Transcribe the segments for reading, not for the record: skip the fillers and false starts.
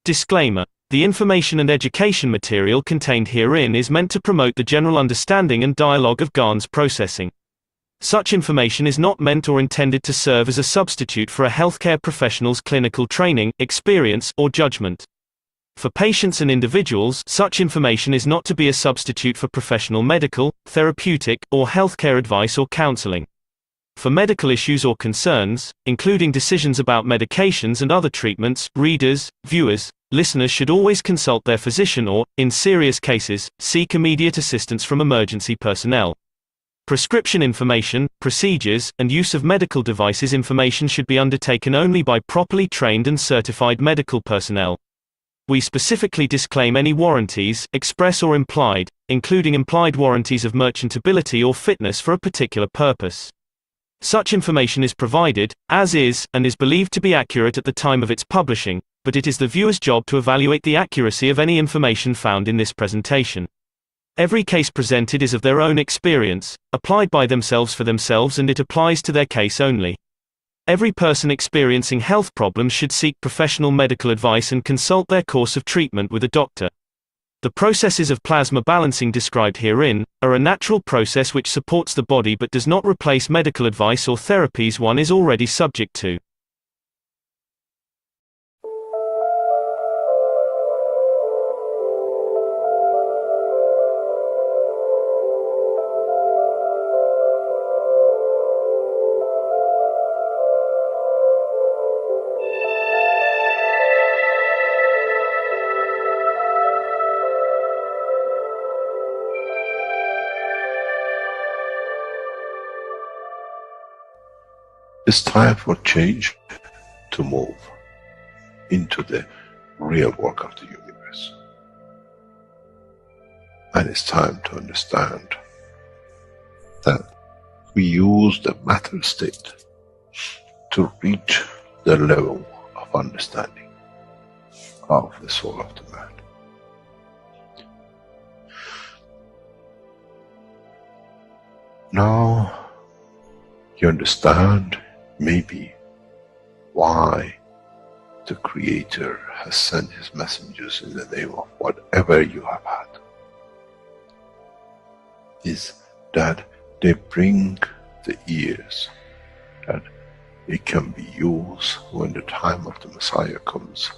Disclaimer: the information and education material contained herein is meant to promote the general understanding and dialogue of GAN's processing. Such information is not meant or intended to serve as a substitute for a healthcare professional's clinical training, experience, or judgment. For patients and individuals, such information is not to be a substitute for professional medical, therapeutic, or healthcare advice or counseling. For medical issues or concerns, including decisions about medications and other treatments, readers, viewers, listeners should always consult their physician or, in serious cases, seek immediate assistance from emergency personnel. Prescription information, procedures, and use of medical devices information should be undertaken only by properly trained and certified medical personnel. We specifically disclaim any warranties, express or implied, including implied warranties of merchantability or fitness for a particular purpose. Such information is provided, as is, and is believed to be accurate at the time of its publishing, but it is the viewer's job to evaluate the accuracy of any information found in this presentation. Every case presented is of their own experience, applied by themselves for themselves, and it applies to their case only. Every person experiencing health problems should seek professional medical advice and consult their course of treatment with a doctor. The processes of plasma balancing described herein are a natural process which supports the body but does not replace medical advice or therapies one is already subject to. It's time for change to move into the real work of the universe. And it's time to understand that we use the matter state to reach the level of understanding of the soul of the man. Now you understand maybe why the Creator has sent His messengers in the name of whatever you have had. Is that they bring the ears, that it can be used when the time of the Messiah comes.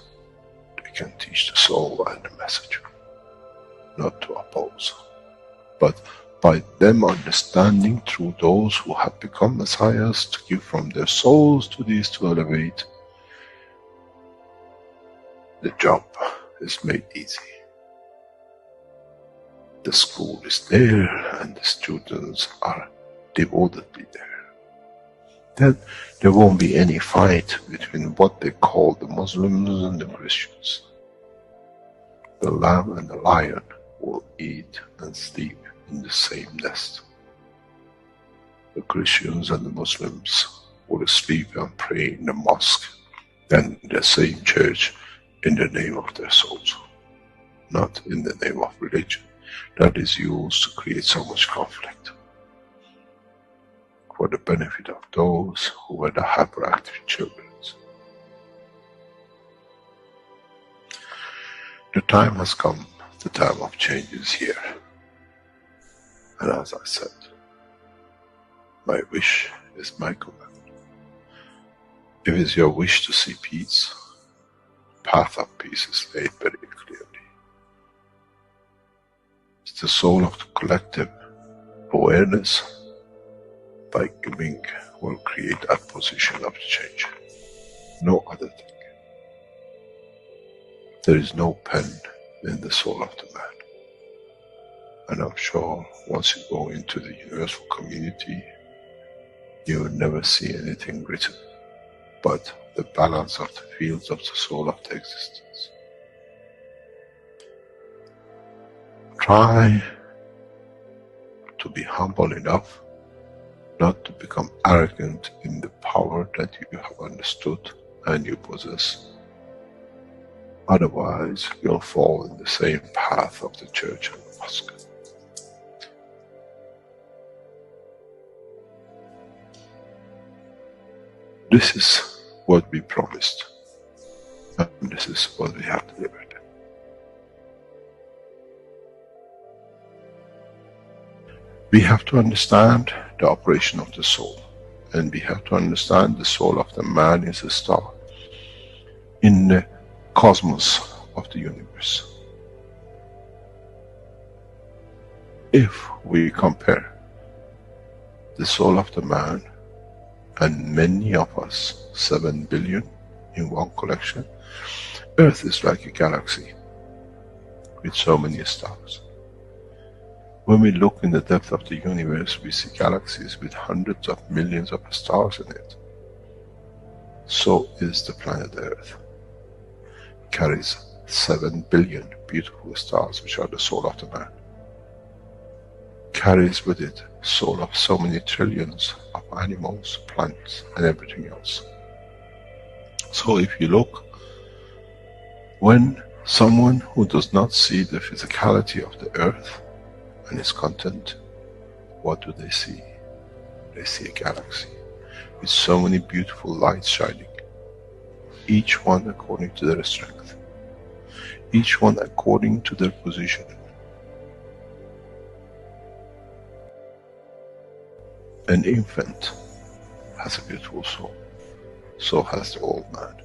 They can teach the soul and the message, not to oppose, but by them understanding through those who have become messiahs, to give from their souls to these to elevate, the job is made easy. The school is there and the students are devotedly there. Then there won't be any fight between what they call the Muslims and the Christians. The lamb and the lion will eat and sleep in the same nest. The Christians and the Muslims will sleep and pray in the mosque and in the same church in the name of their souls, not in the name of religion that is used to create so much conflict for the benefit of those who were the hyperactive children. The time has come, the time of change is here. And as I said, my wish is my command. If it's your wish to see peace, the path of peace is laid very clearly. It's the soul of the collective awareness. By giving will create that position of change. No other thing. There is no pen in the soul of the man. And I'm sure once you go into the universal community, you will never see anything written but the balance of the fields of the soul of the existence. Try to be humble enough not to become arrogant in the power that you have understood and you possess. Otherwise, you'll fall in the same path of the church and the mosque. This is what we promised. And this is what we have delivered. We have to understand the operation of the soul. And we have to understand the soul of the man is a star in the cosmos of the universe. If we compare the soul of the man and many of us, 7 billion in one collection, Earth is like a galaxy with so many stars. When we look in the depth of the universe, we see galaxies with hundreds of millions of stars in it. So is the planet Earth. It carries 7 billion beautiful stars, which are the soul of the man. Carries with it soul of so many trillions of animals, plants, and everything else. So if you look, when someone who does not see the physicality of the earth and its content, what do they see? They see a galaxy with so many beautiful lights shining, each one according to their strength, each one according to their position. An infant has a beautiful soul, so has the old man.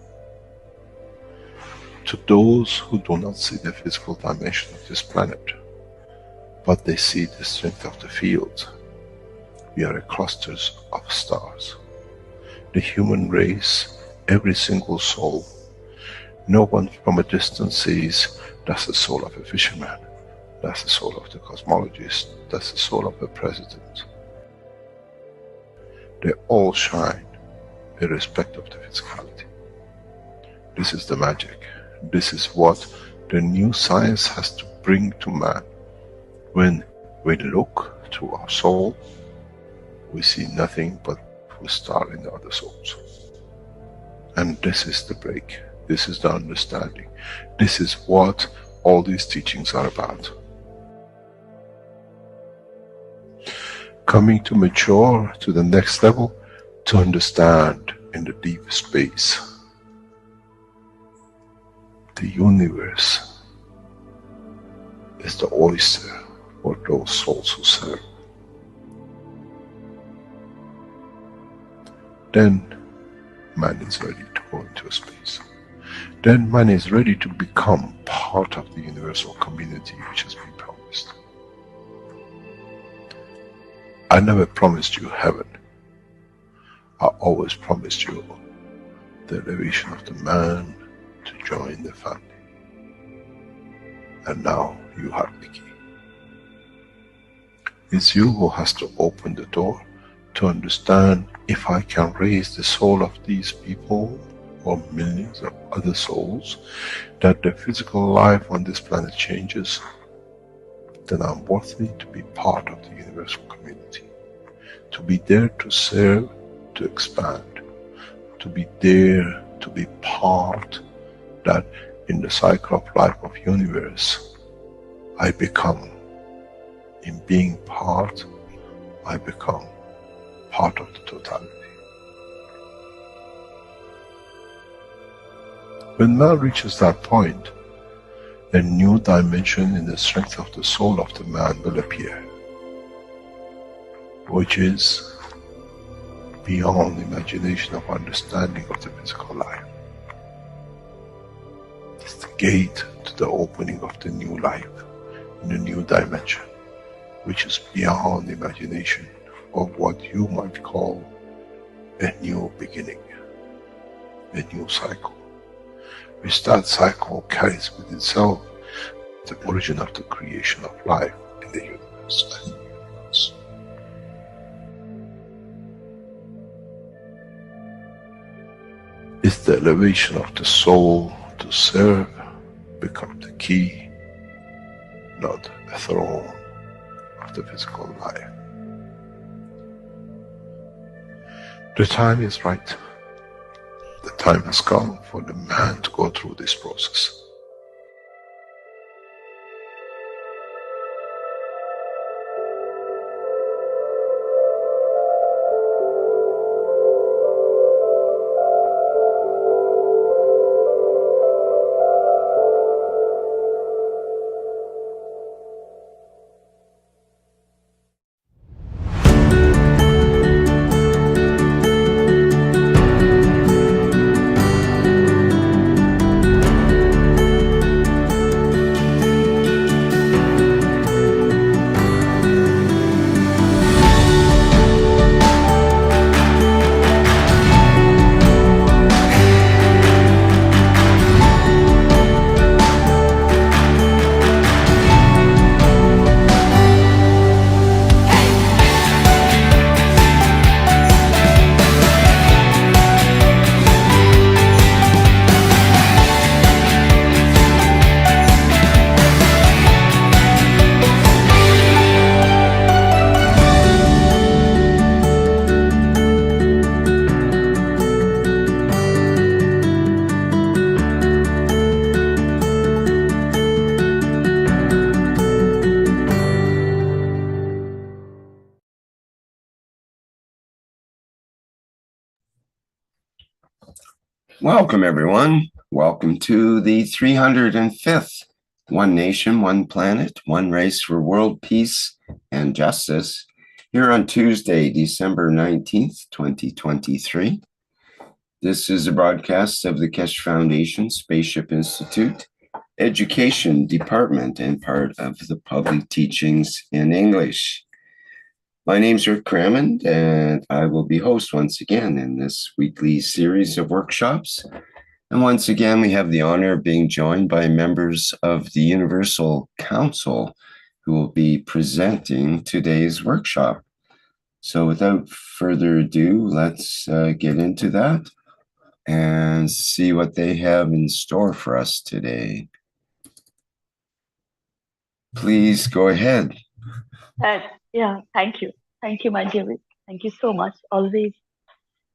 To those who do not see the physical dimension of this planet, but they see the strength of the field, we are clusters of stars. The human race, every single soul, no one from a distance sees that's the soul of a fisherman, that's the soul of the cosmologist, that's the soul of a president. They all shine irrespective of the physicality. This is the magic. This is what the new science has to bring to man. When we look to our soul, we see nothing but a star in the other souls. And this is the break. This is the understanding. This is what all these teachings are about. Coming to mature to the next level, to understand in the deep space, the universe is the oyster for those souls who serve. Then man is ready to go into space. Then man is ready to become part of the universal community which has been promised. I never promised you heaven. I always promised you the elevation of the man to join the family. And now you have the key. It's you who has to open the door to understand, if I can raise the soul of these people or millions of other souls, that the physical life on this planet changes, then I'm worthy to be part of the universal community. To be there to serve, to expand. To be there, to be part, that in the cycle of life of universe, I become, in being part, I become part of the totality. When man reaches that point, a new dimension in the strength of the soul of the man will appear, which is beyond imagination of understanding of the physical life. It's the gate to the opening of the new life, in a new dimension, which is beyond imagination of what you might call a new beginning, a new cycle. Which that cycle carries with itself the origin of the creation of life in the universe and the universe. It's the elevation of the soul to serve become the key, not a throne of the physical life. The time is right. The time has come for the man to go through this process. Welcome, everyone. Welcome to the 305th One Nation, One Planet, One Race for World Peace and Justice, here on Tuesday, December 19th, 2023. This is a broadcast of the Keshe Foundation, Spaceship Institute, Education Department, and part of the Public Teachings in English. My name's Rick Crammond, and I will be host once again in this weekly series of workshops. And once again, we have the honor of being joined by members of the Universal Council who will be presenting today's workshop. So without further ado, let's get into that and see what they have in store for us today. Please go ahead. Yeah, thank you. Thank you, my dear. Thank you so much, always.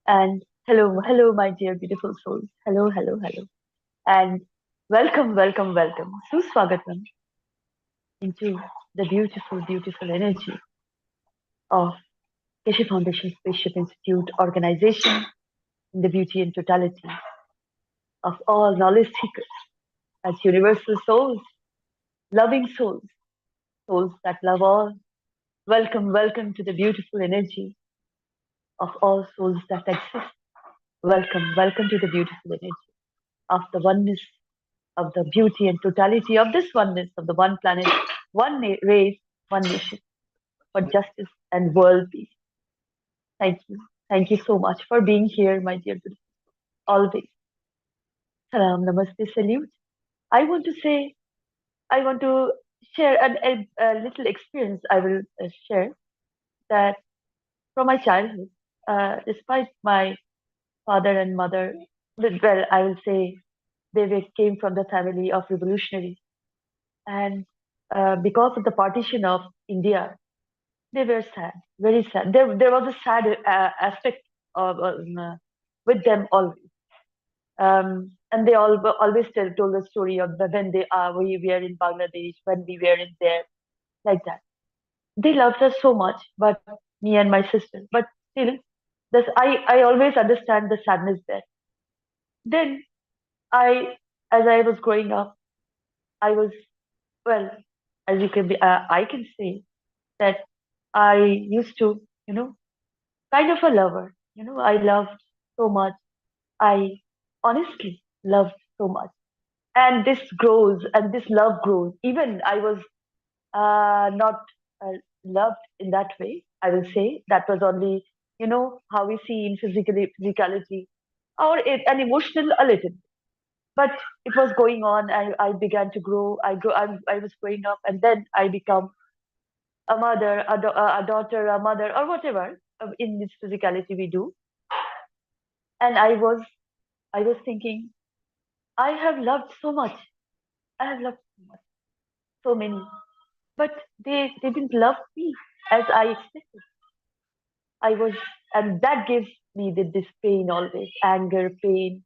And hello, my dear beautiful souls. Hello. And welcome. Suswagatam into the beautiful energy of Keshe Foundation Spaceship Institute organization in the beauty and totality of all knowledge seekers as universal souls, loving souls that love all. Welcome to the beautiful energy of all souls that exist. Welcome to the beautiful energy of the oneness, of the beauty and totality of this oneness, of the one planet, one race, one nation, for justice and world peace. Thank you. Thank you so much for being here, my dear beautiful. Always. Salam, namaste, salute. I want to share a little experience I will share that from my childhood, despite my father and mother, well, I will say came from the family of revolutionaries. And because of the partition of India, they were sad, very sad. There was a sad aspect of with them always. And they always told the story of when we were in Bangladesh, when we were in there, like that. They loved us so much, but me and my sister. But still, I always understand the sadness there. Then as I was growing up, I was, well, as you can be, I can say that I used to, kind of a lover. I loved so much. I honestly loved so much. And this grows and this love grows. Even I was not loved in that way, I will say. That was only, how we see in physicality or an emotional a little. But it was going on. I began to grow. I was growing up, and then I become a mother, a daughter, a mother, or whatever in this physicality we do. And I was thinking, I have loved so much. I have loved so much, so many, but they didn't love me as I expected. I was, and that gives me this pain always, anger, pain.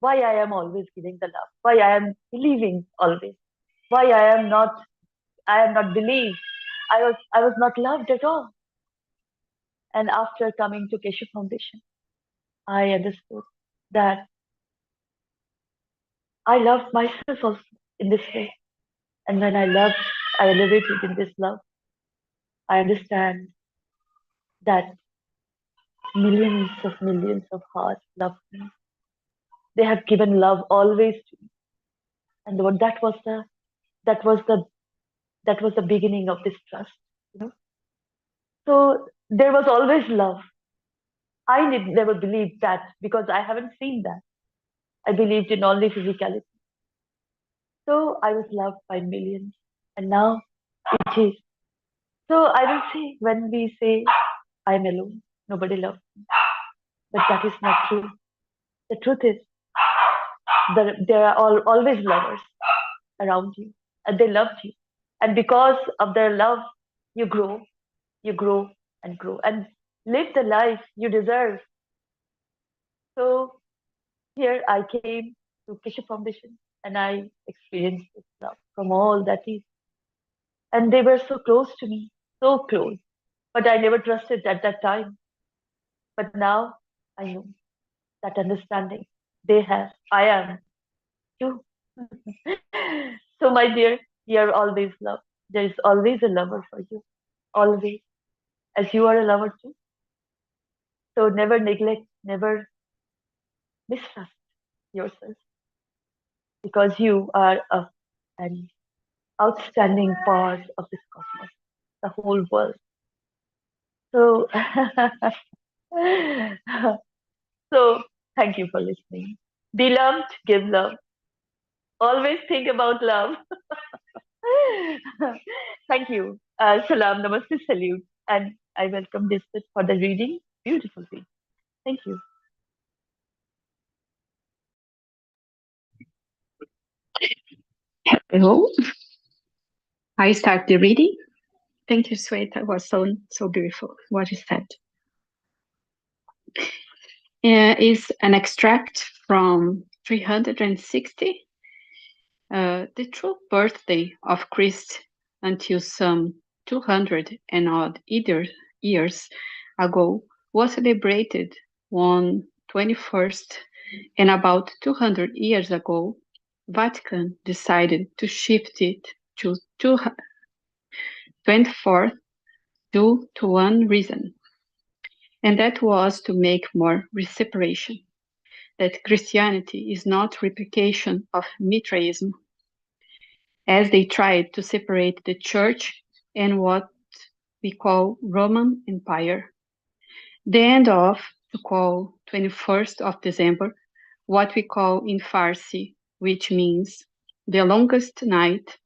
Why I am always giving the love? Why I am believing always? Why I am not believed? I was not loved at all. And after coming to Keshe Foundation, I understood that I loved myself also in this way. And when I elevated in this love, I understand that millions of hearts love me. They have given love always to me. And that was the that was the beginning of this trust, you know. So there was always love. Never believed that because I haven't seen that. I believed in only physicality. So I was loved by millions. And now it is. So I will say when we say I'm alone, nobody loves me. But that is not true. The truth is that there are always lovers around you and they loved you. And because of their love, you grow and grow and live the life you deserve. So here I came to Keshe Foundation and I experienced this love from all that is. And they were so close to me, so close. But I never trusted at that time. But now I know that understanding. they have. I am too. So, my dear, you are always loved. There is always a lover for you, always, as you are a lover too. So, never neglect, never mistrust yourself, because you are an outstanding part of this cosmos, the whole world. So, so thank you for listening. Be loved, give love. Always think about love. Thank you. Salam, namaste, salute. And I welcome Dispat for the reading. Beautiful reading. Thank you. Hello. I start the reading. Thank you, Sweta. It was so beautiful what you said. Is an extract from 360, the true birthday of Christ, until some 200 and odd years ago, was celebrated on 21st, and about 200 years ago, Vatican decided to shift it to 24th due to one reason, and that was to make more separation, that Christianity is not replication of Mithraism, as they tried to separate the Church and what we call Roman Empire. The end of, to call 21st of December, what we call in Farsi, which means the longest night,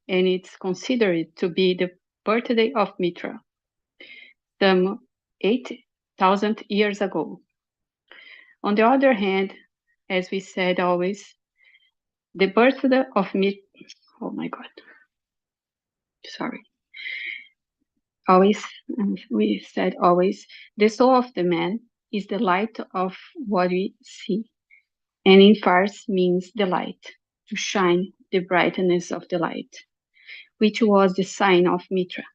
and it's considered to be the birthday of Mithra, some 8,000 years ago. On the other hand, as we said always, the birthday of Mithra, oh my God, sorry. Always, we said always, the soul of the man is the light of what we see, and in Fars means the light, to shine the brightness of the light, which was the sign of Mithra.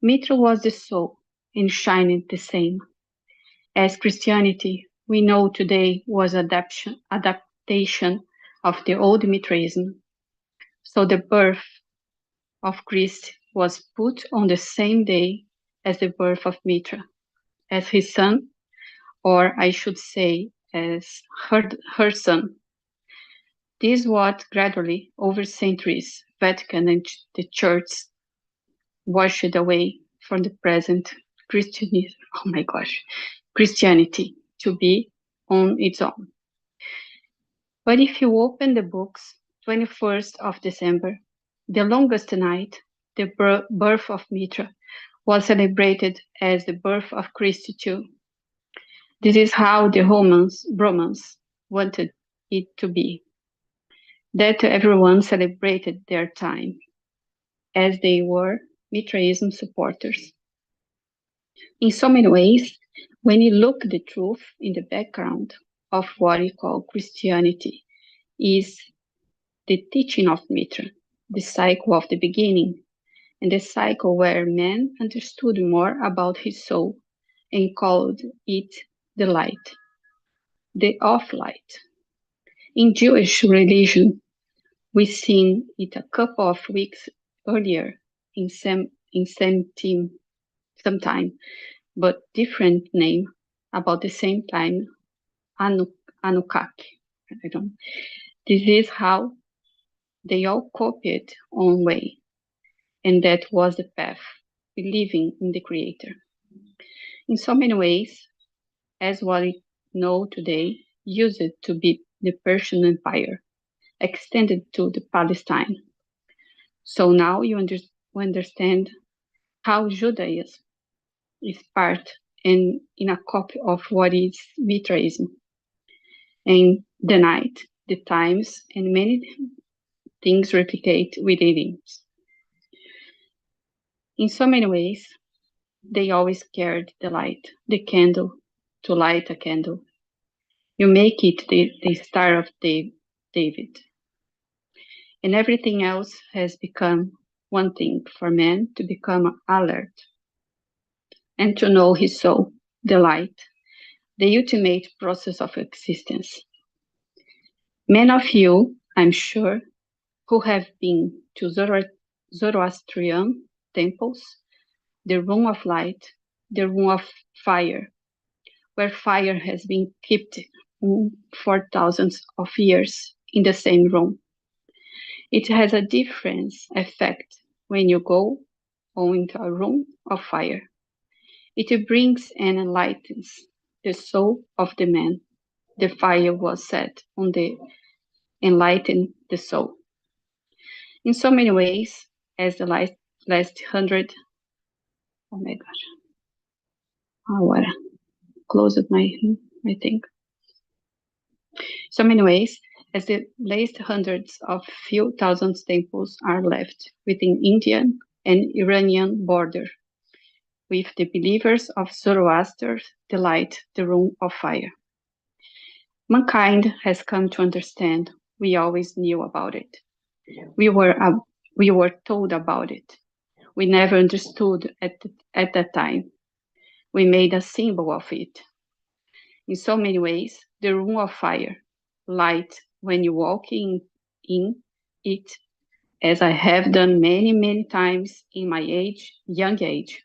Mithra was the soul, and shining the same. As Christianity, we know today, was adaptation of the old Mithraism. So the birth of Christ was put on the same day as the birth of Mithra, as his son, or I should say, as her son. This what gradually, over centuries, Vatican and the Church washed away from the present Christianity. Oh my gosh, Christianity to be on its own. But if you open the books, 21st of December, the longest night, the birth of Mithra, was celebrated as the birth of Christ too. This is how the Romans wanted it to be, that everyone celebrated their time, as they were Mithraism supporters. In so many ways, when you look the truth in the background of what we call Christianity, is the teaching of Mithra, the cycle of the beginning, and the cycle where man understood more about his soul and called it the light, the off-light. In Jewish religion, we seen it a couple of weeks earlier in sometime, but different name, about the same time, Anunnaki. I don't. This is how they all copied own way, and that was the path, believing in the Creator. In so many ways, as what we know today, used to be the Persian Empire, extended to the Palestine. So now you understand how Judaism is part and in a copy of what is Mithraism. And the night, the times, and many things replicate within it. In so many ways, they always carried the light, the candle, to light a candle. You make it the Star of David. And everything else has become one thing for man to become alert and to know his soul, the light, the ultimate process of existence. Many of you, I'm sure, who have been to Zoroastrian temples, the room of light, the room of fire, where fire has been kept for thousands of years in the same room. It has a different effect when you go into a room of fire. It brings and enlightens the soul of the man. The fire was set on the enlighten the soul. In so many ways, as the last 100, oh my gosh, agora closed my thing. So many ways, as the last hundreds of few thousand temples are left within Indian and Iranian border, with the believers of Zoroaster delight the room of fire. Mankind has come to understand we always knew about it. We were told about it. We never understood at that time. We made a symbol of it. In so many ways, the room of fire, light when you walk in it, as I have done many, many times in my young age,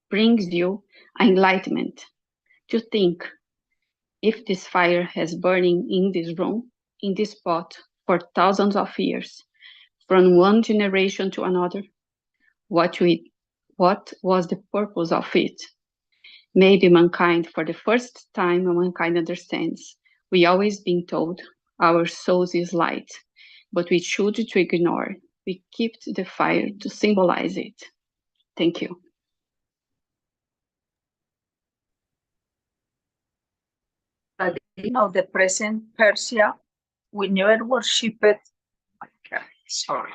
brings you enlightenment to think if this fire has burning in this room, in this pot, for thousands of years, from one generation to another, what was the purpose of it? Maybe mankind, for the first time, mankind understands. We always been told our souls is light, but we choose to ignore. We kept the fire to symbolize it. Thank you. Of the present Persia, we never worshipped. Okay, sorry.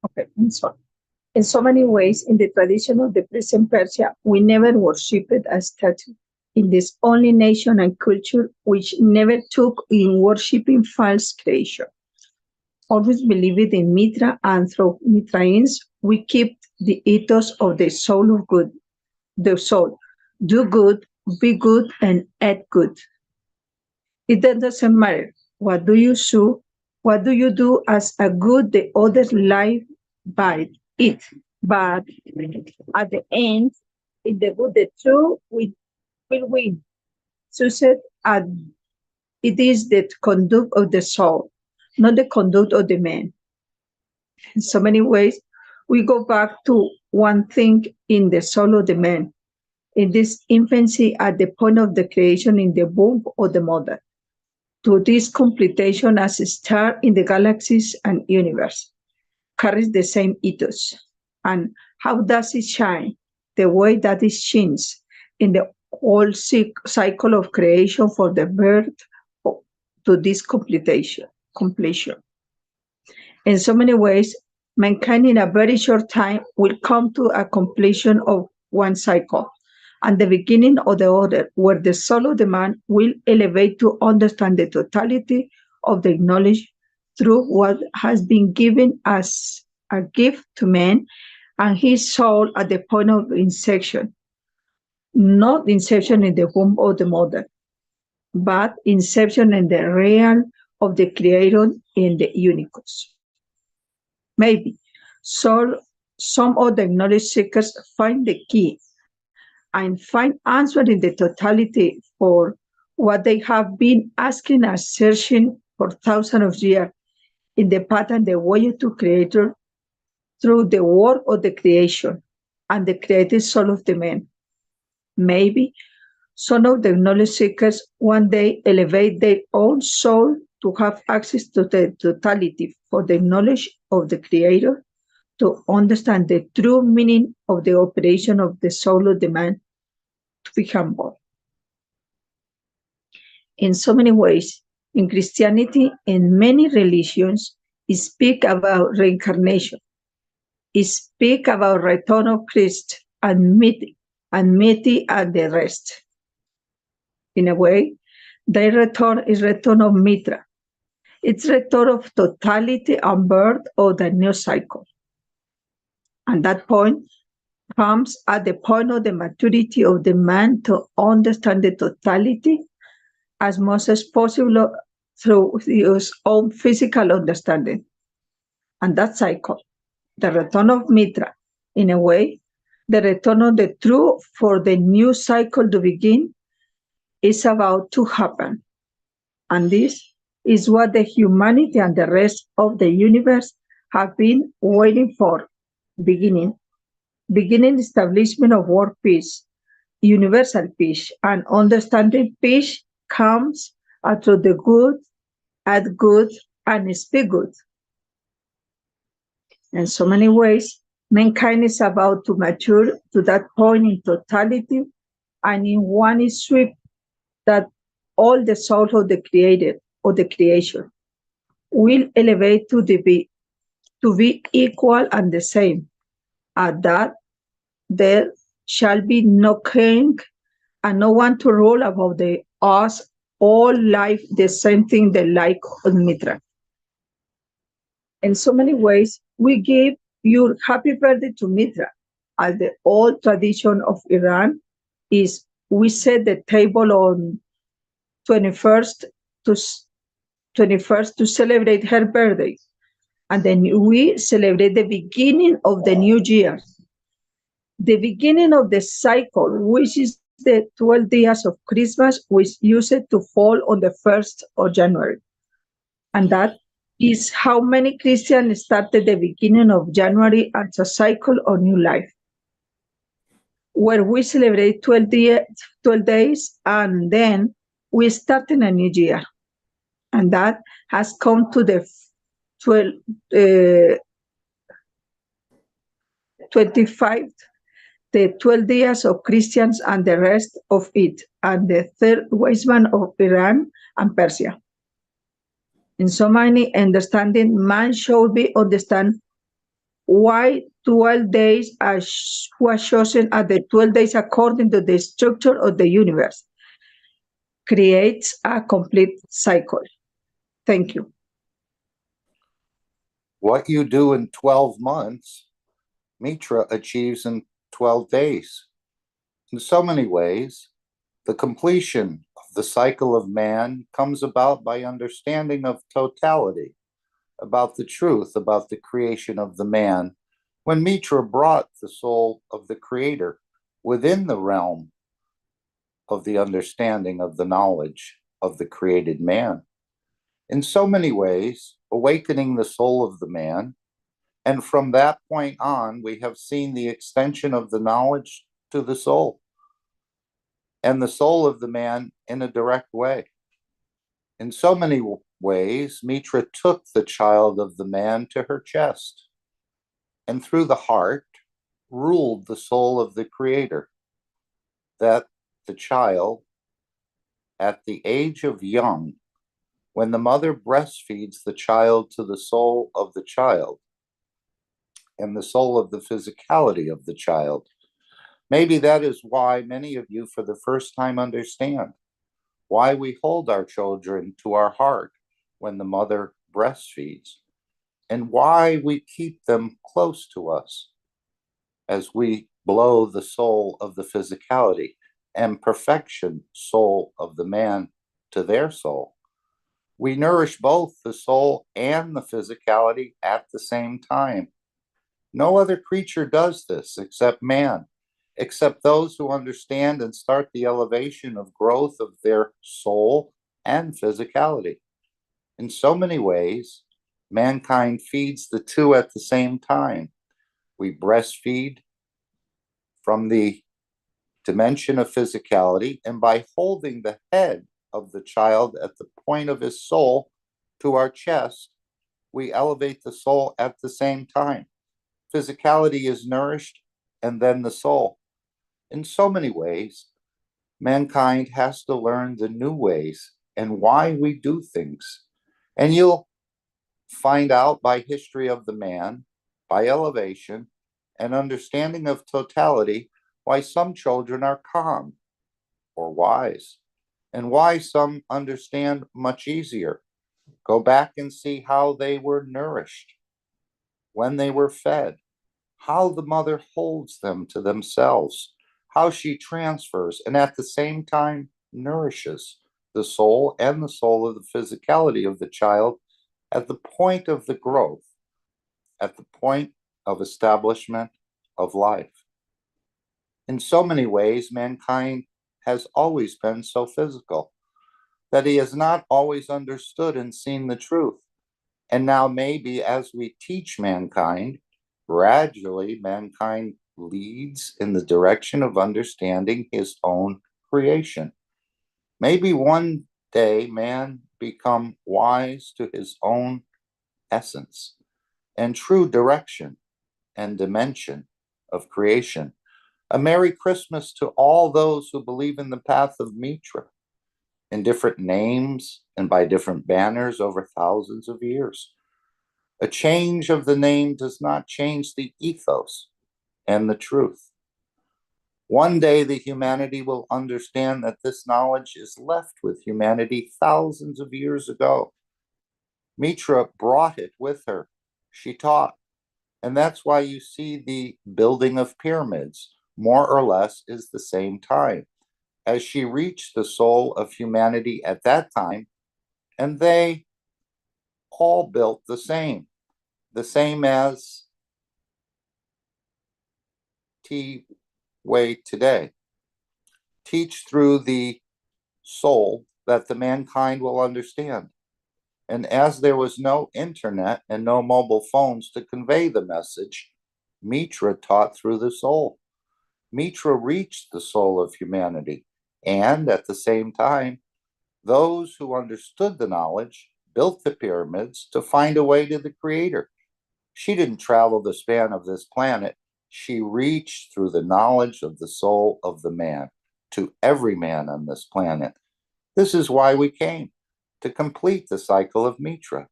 Okay, in so many ways, in the tradition of the present Persia, we never worshipped a statue. In this only nation and culture which never took in worshipping false creation. Always believed in Mitra, and through Mitrains, we keep the ethos of the soul of good. The soul, do good, be good, and add good. It doesn't matter. What do you do as a good the others live by it? But at the end, in the good, the true will win. Success, it is the conduct of the soul, not the conduct of the man. In so many ways, we go back to one thing in the soul of the man, in this infancy at the point of the creation in the womb of the mother, to this completion as a star in the galaxies and universe, carries the same ethos. And how does it shine? The way that it shines in the whole cycle of creation for the birth to this completion. In so many ways, mankind in a very short time will come to a completion of one cycle and the beginning of the other, where the soul of the man will elevate to understand the totality of the knowledge through what has been given as a gift to man and his soul at the point of inception. Not inception in the womb of the mother, but inception in the realm of the Creator in the universe. Maybe some of the knowledge seekers find the key and find answer in the totality for what they have been asking and searching for thousands of years in the path and the way to Creator through the work of the creation and the created soul of the man. Maybe some of the knowledge seekers one day elevate their own soul to have access to the totality for the knowledge of the Creator, to understand the true meaning of the operation of the soul of the man, to be humble. In so many ways, in Christianity and many religions, speak about reincarnation. speak about return of Christ and Miti and the rest. In a way, their return is return of Mitra. It's return of totality and birth of the new cycle. And that point comes at the point of the maturity of the man to understand the totality as much as possible through his own physical understanding. And that cycle, the return of Mitra, in a way, the return of the truth for the new cycle to begin, is about to happen. And this is what the humanity and the rest of the universe have been waiting for. Beginning establishment of world peace, universal peace, and understanding peace comes through the good, add good, and speak good. In so many ways, mankind is about to mature to that point in totality and in one sweep that all the soul of the created or the creation will elevate to be equal and the same. At that, there shall be no king and no one to rule above us, all life the same thing, the like of Mitra. In so many ways, we give your happy birthday to Mitra, as the old tradition of Iran is we set the table on 21st to celebrate her birthday. And then we celebrate the beginning of the new year, the beginning of the cycle, which is the 12 days of Christmas, which used to fall on the 1st of January. And that is how many Christians started the beginning of January as a cycle of new life, where we celebrate 12 days and then we start in a new year. And that has come to the 25, the 12 days of Christians and the rest of it, and the third wise man of Iran and Persia. In so many understanding, man should be understand why 12 days was chosen as the 12 days according to the structure of the universe. Creates a complete cycle. Thank you. What you do in 12 months, Mitra achieves in 12 days. In so many ways, the completion of the cycle of man comes about by understanding of totality, about the truth, about the creation of the man, when Mitra brought the soul of the Creator within the realm of the understanding of the knowledge of the created man. In so many ways, awakening the soul of the man, and from that point on, we have seen the extension of the knowledge to the soul, and the soul of the man in a direct way. In so many ways, Mitra took the child of the man to her chest, and through the heart ruled the soul of the Creator, that the child, at the age of young, when the mother breastfeeds the child to the soul of the child and the soul of the physicality of the child. Maybe that is why many of you for the first time understand why we hold our children to our heart when the mother breastfeeds, and why we keep them close to us as we blow the soul of the physicality and perfection soul of the man to their soul. We nourish both the soul and the physicality at the same time. No other creature does this except man, except those who understand and start the elevation of growth of their soul and physicality. In so many ways, mankind feeds the two at the same time. We breastfeed from the dimension of physicality, and by holding the head of the child at the point of his soul to our chest, we elevate the soul at the same time. Physicality is nourished, and then the soul. In so many ways, mankind has to learn the new ways and why we do things. And you'll find out by history of the man by elevation and understanding of totality, why some children are calm or wise, and why some understand much easier. Go back and see how they were nourished, when they were fed, how the mother holds them to themselves, how she transfers and at the same time nourishes the soul and the soul of the physicality of the child at the point of the growth, at the point of establishment of life. In so many ways, mankind has always been so physical that he has not always understood and seen the truth. And now maybe as we teach mankind, gradually mankind leads in the direction of understanding his own creation. Maybe one day man become wise to his own essence and true direction and dimension of creation. A Merry Christmas to all those who believe in the path of Mitra, in different names and by different banners over thousands of years. A change of the name does not change the ethos and the truth. One day the humanity will understand that this knowledge is left with humanity thousands of years ago. Mitra brought it with her. She taught. And that's why you see the building of pyramids, more or less, is the same time, as she reached the soul of humanity at that time, and they all built the same as way today. Teach through the soul that the mankind will understand. And as there was no internet and no mobile phones to convey the message, Mitra taught through the soul. Mitra reached the soul of humanity. And at the same time, those who understood the knowledge built the pyramids to find a way to the Creator. She didn't travel the span of this planet. She reached through the knowledge of the soul of the man to every man on this planet. This is why we came, to complete the cycle of Mitra.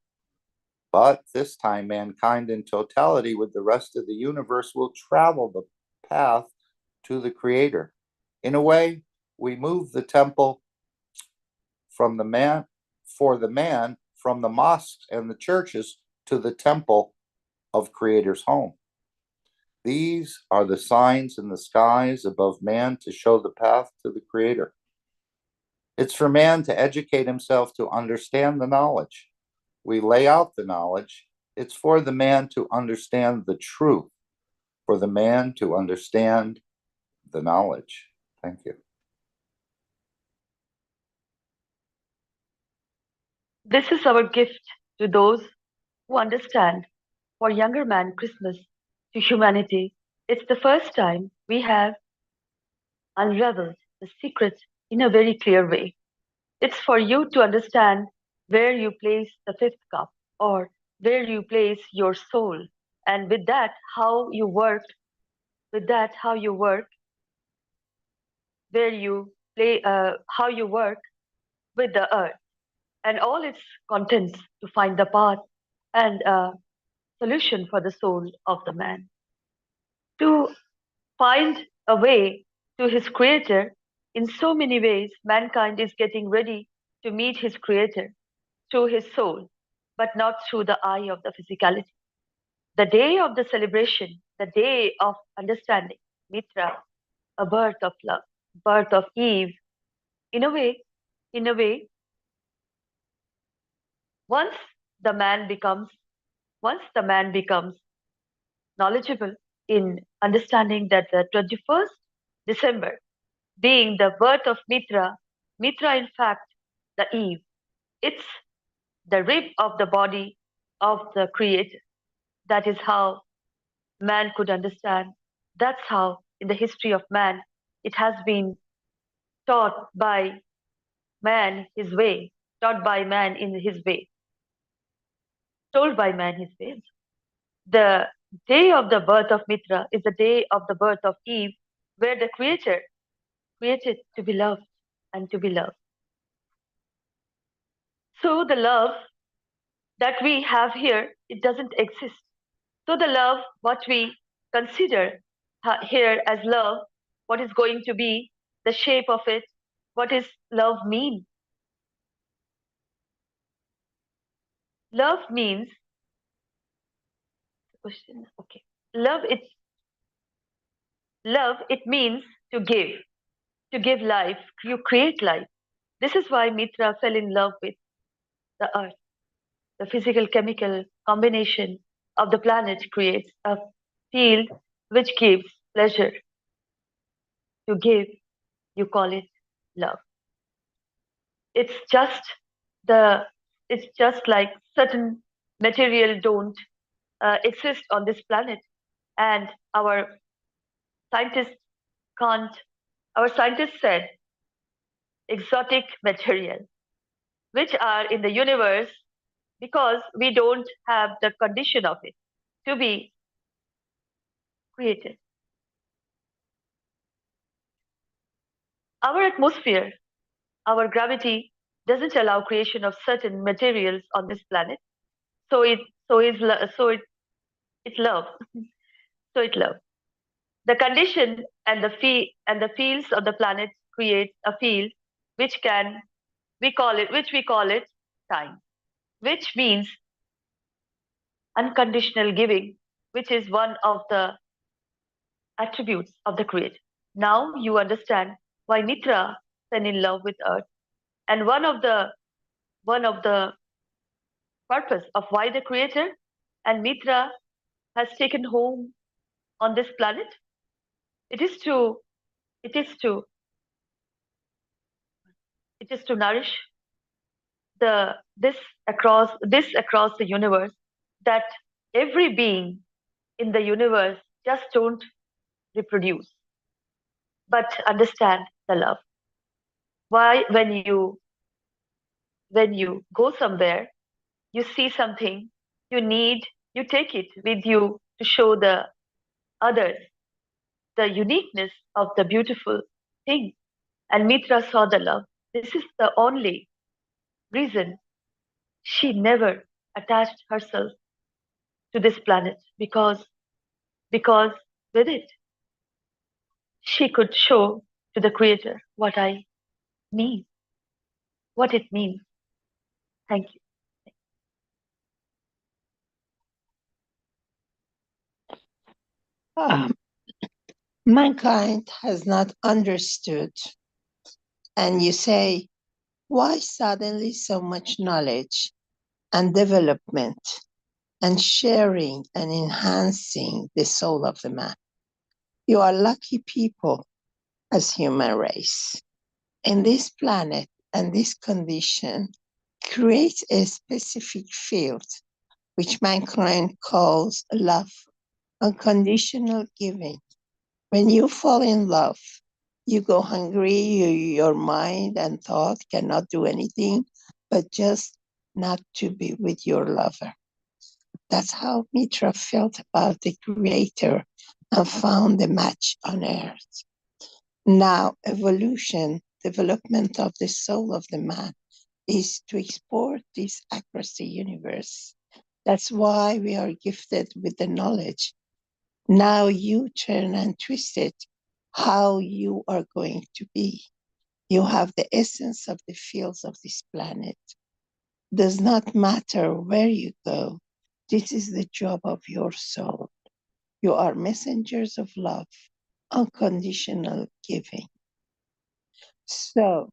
But this time, mankind in totality with the rest of the universe will travel the path to the Creator. In a way, we move the temple from the man, from the mosques and the churches to the temple of Creator's home. These are the signs in the skies above man to show the path to the Creator. It's for man to educate himself to understand the knowledge. We lay out the knowledge. It's for the man to understand the truth, for the man to understand the knowledge. Thank you. This is our gift to those who understand. For younger man Christmas to humanity, it's the first time we have unraveled the secret in a very clear way. It's for you to understand where you place the fifth cup or where you place your soul. And with that, how you work, where you play, how you work with the earth and all its contents to find the path and solution for the soul of the man. To find a way to his creator, in so many ways, mankind is getting ready to meet his creator through his soul, but not through the eye of the physicality. The day of the celebration, the day of understanding, Mitra, a birth of love, birth of Eve, in a way, once the man becomes knowledgeable in understanding that the 21st December being the birth of Mitra in fact the Eve, it's the rib of the body of the Creator. That is how man could understand. That's how in the history of man it has been taught by man his way, taught by man in his way, told by man his way. The day of the birth of Mitra is the day of the birth of Eve, where the Creator created to be loved and to be loved. So the love that we have here, it doesn't exist So the love, what we consider here as love, what is going to be the shape of it, what is love mean? Love means, question, okay. Love, it means to give life, you create life. This is why Mitra fell in love with the earth. The physical chemical combination of the planet creates a field which gives pleasure. To give, you call it love. It's just it's just like certain material don't exist on this planet, and scientists can't our scientists said exotic material which are in the universe because we don't have the condition of it to be created. Our atmosphere, our gravity doesn't allow creation of certain materials on this planet. So it so is lo- so it love. So it love. The condition and the fields of the planet create a field which we call it time, which means unconditional giving, which is one of the attributes of the Creator. Now you understand why Mitra fell in love with Earth, and one of the purpose of why the Creator and Mitra has taken home on this planet. It is to it is to it is to nourish the this across the universe, that every being in the universe just don't reproduce but understand the love. Why when you go somewhere, you see something, you take it with you to show the others the uniqueness of the beautiful thing. And Mitra saw the love. This is the only reason she never attached herself to this planet, because with it she could show to the Creator mean, what it means. Thank you. Mankind has not understood, and you say, why suddenly so much knowledge and development and sharing and enhancing the soul of the man? You are lucky people as human race. And this planet and this condition creates a specific field which mankind calls love, unconditional giving. When you fall in love, you go hungry, your mind and thought cannot do anything but just not to be with your lover. That's how Mitra felt about the Creator and found the match on earth. Now, evolution, development of the soul of the man, is to export this across the universe. That's why we are gifted with the knowledge. Now you turn and twist it how you are going to be. You have the essence of the fields of this planet. Does not matter where you go. This is the job of your soul. You are messengers of love, unconditional giving. So,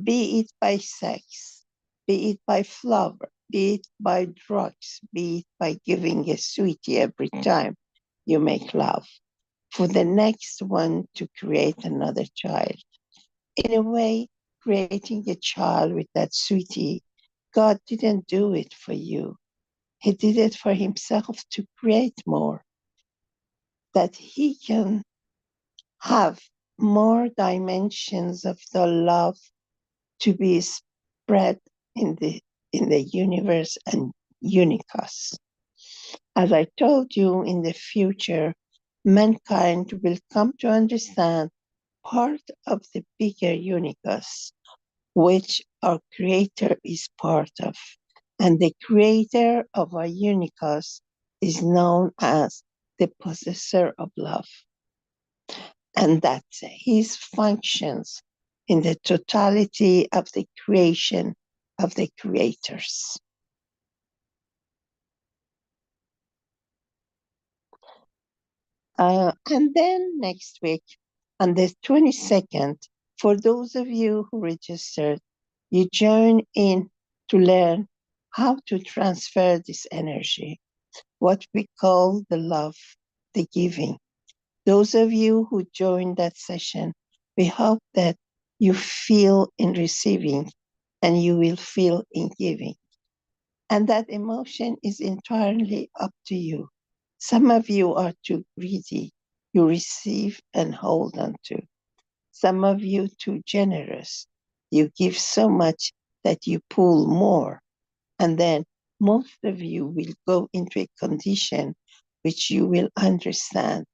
be it by sex, be it by flower, be it by drugs, be it by giving a sweetie every time you make love, for the next one to create another child. In a way, creating a child with that sweetie, God didn't do it for you. He did it for himself to create more, that he can have more dimensions of the love to be spread in the universe and unicus. As I told you, in the future, mankind will come to understand part of the bigger unicus, which our Creator is part of. And the Creator of our unicus is known as the possessor of love, and that his functions in the totality of the creation of the creators. And then next week, on the 22nd, for those of you who registered, you join in to learn how to transfer this energy, what we call the love, the giving. Those of you who joined that session, we hope that you feel in receiving and you will feel in giving. And that emotion is entirely up to you. Some of you are too greedy. You receive and hold on to. Some of you too generous. You give so much that you pull more. And then most of you will go into a condition which you will understand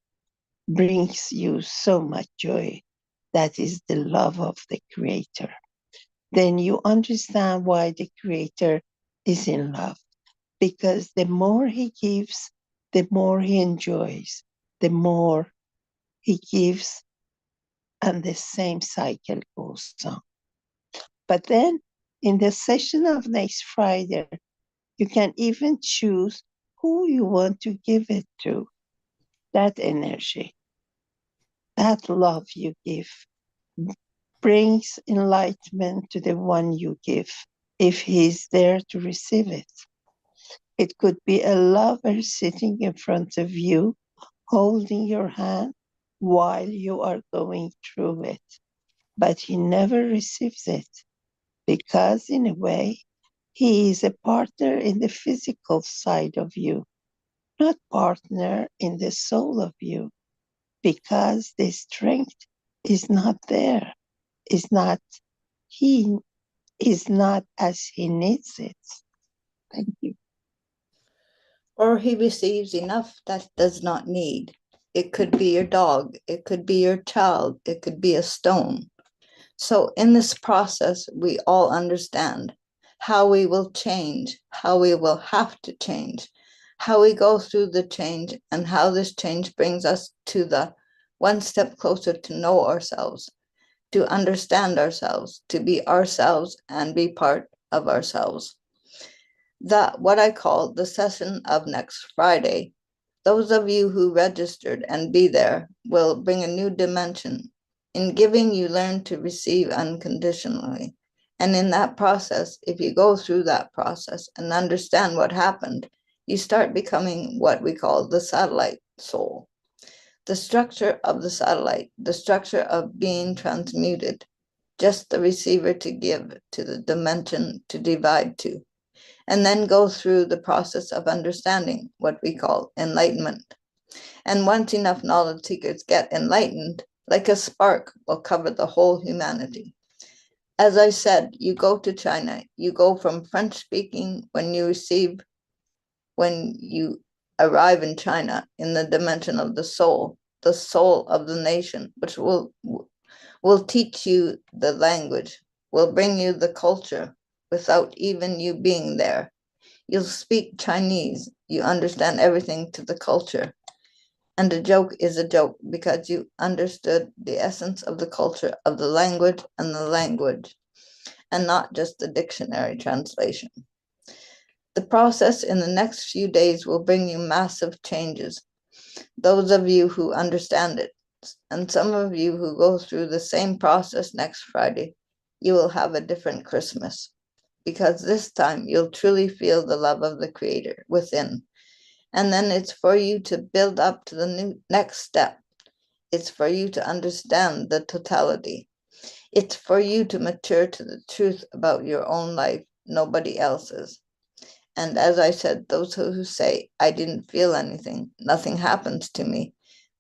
brings you so much joy. That is the love of the Creator. Then you understand why the Creator is in love. Because the more he gives, the more he enjoys, the more he gives, and the same cycle goes on. But then in the session of next Friday, you can even choose who you want to give it to. That energy, that love you give, brings enlightenment to the one you give, if he's there to receive it. It could be a lover sitting in front of you, holding your hand while you are going through it, but he never receives it because, in a way, he is a partner in the physical side of you, not partner in the soul of you, because the strength is not there, he is not as he needs it. Thank you. Or he receives enough that does not need. It could be your dog, it could be your child, it could be a stone. So in this process, we all understand how we will change, how we will have to change, how we go through the change, and how this change brings us to the one step closer to know ourselves, to understand ourselves, to be ourselves and be part of ourselves. What I call the session of next Friday, those of you who registered and be there will bring a new dimension. In giving, you learn to receive unconditionally. And in that process, if you go through that process and understand what happened, you start becoming what we call the satellite soul. The structure of the satellite, the structure of being transmuted, just the receiver to give to the dimension to divide to, and then go through the process of understanding what we call enlightenment. And once enough knowledge seekers get enlightened, like a spark will cover the whole humanity. As I said, you go to China, you go from French speaking when you arrive in China in the dimension of the soul of the nation, which will teach you the language, will bring you the culture without even you being there. You'll speak Chinese, you understand everything to the culture. And a joke is a joke because you understood the essence of the culture of the language, and not just the dictionary translation. The process in the next few days will bring you massive changes. Those of you who understand it, and some of you who go through the same process next Friday, you will have a different Christmas, because this time you'll truly feel the love of the Creator within. And then it's for you to build up to the next step. It's for you to understand the totality. It's for you to mature to the truth about your own life, nobody else's. And as I said, those who say, I didn't feel anything, nothing happens to me,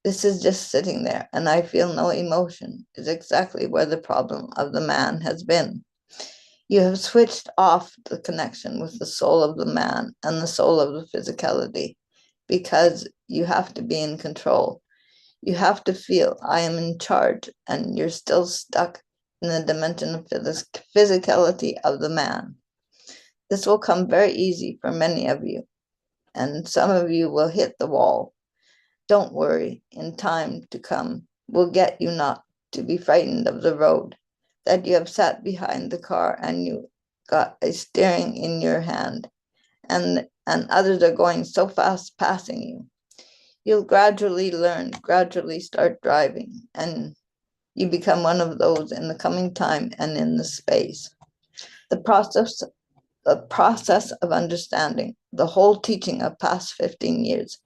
this is just sitting there and I feel no emotion, is exactly where the problem of the man has been. You have switched off the connection with the soul of the man and the soul of the physicality, because you have to be in control. You have to feel I am in charge, and you're still stuck in the dimension of physicality of the man. This will come very easy for many of you. and some of you will hit the wall. Don't worry, in time to come, we'll get you not to be frightened of the road, that you have sat behind the car and you got a steering in your hand, and others are going so fast passing you. You'll gradually learn, gradually start driving, and you become one of those in the coming time and in the space. The process of understanding the whole teaching of past 15 years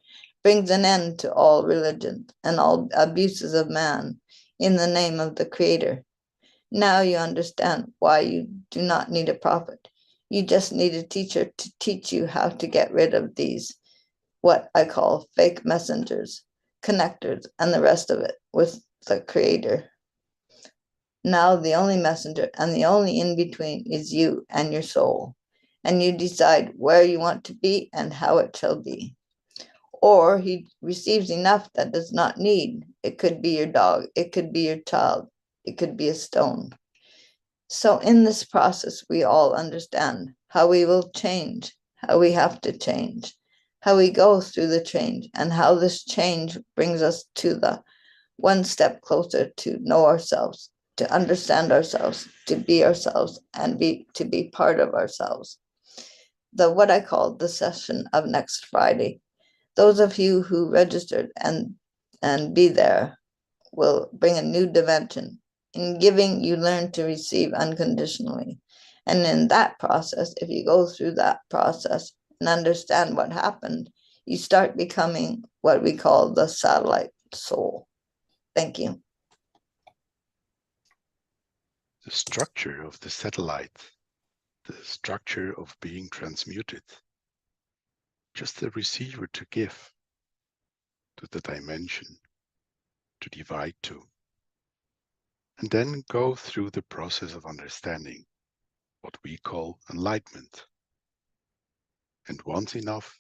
brings an end to all religions and all abuses of man in the name of the Creator. Now you understand why you do not need a prophet. You just need a teacher to teach you how to get rid of these, what I call fake messengers, connectors, and the rest of it with the Creator. Now the only messenger and the only in-between is you and your soul, and you decide where you want to be and how it shall be. Or he receives enough that does not need. It could be your dog, it could be your child, it could be a stone. So in this process, we all understand how we will change, how we have to change, how we go through the change, and how this change brings us to the one step closer to know ourselves, to understand ourselves, to be ourselves, and to be part of ourselves. What I call the session of next Friday. Those of you who registered and be there will bring a new dimension. In giving, you learn to receive unconditionally. And in that process, if you go through that process and understand what happened, you start becoming what we call the satellite soul. Thank you. The structure of the satellite, the structure of being transmuted, just the receiver to give to the dimension, to divide to, and then go through the process of understanding, what we call enlightenment. And once enough,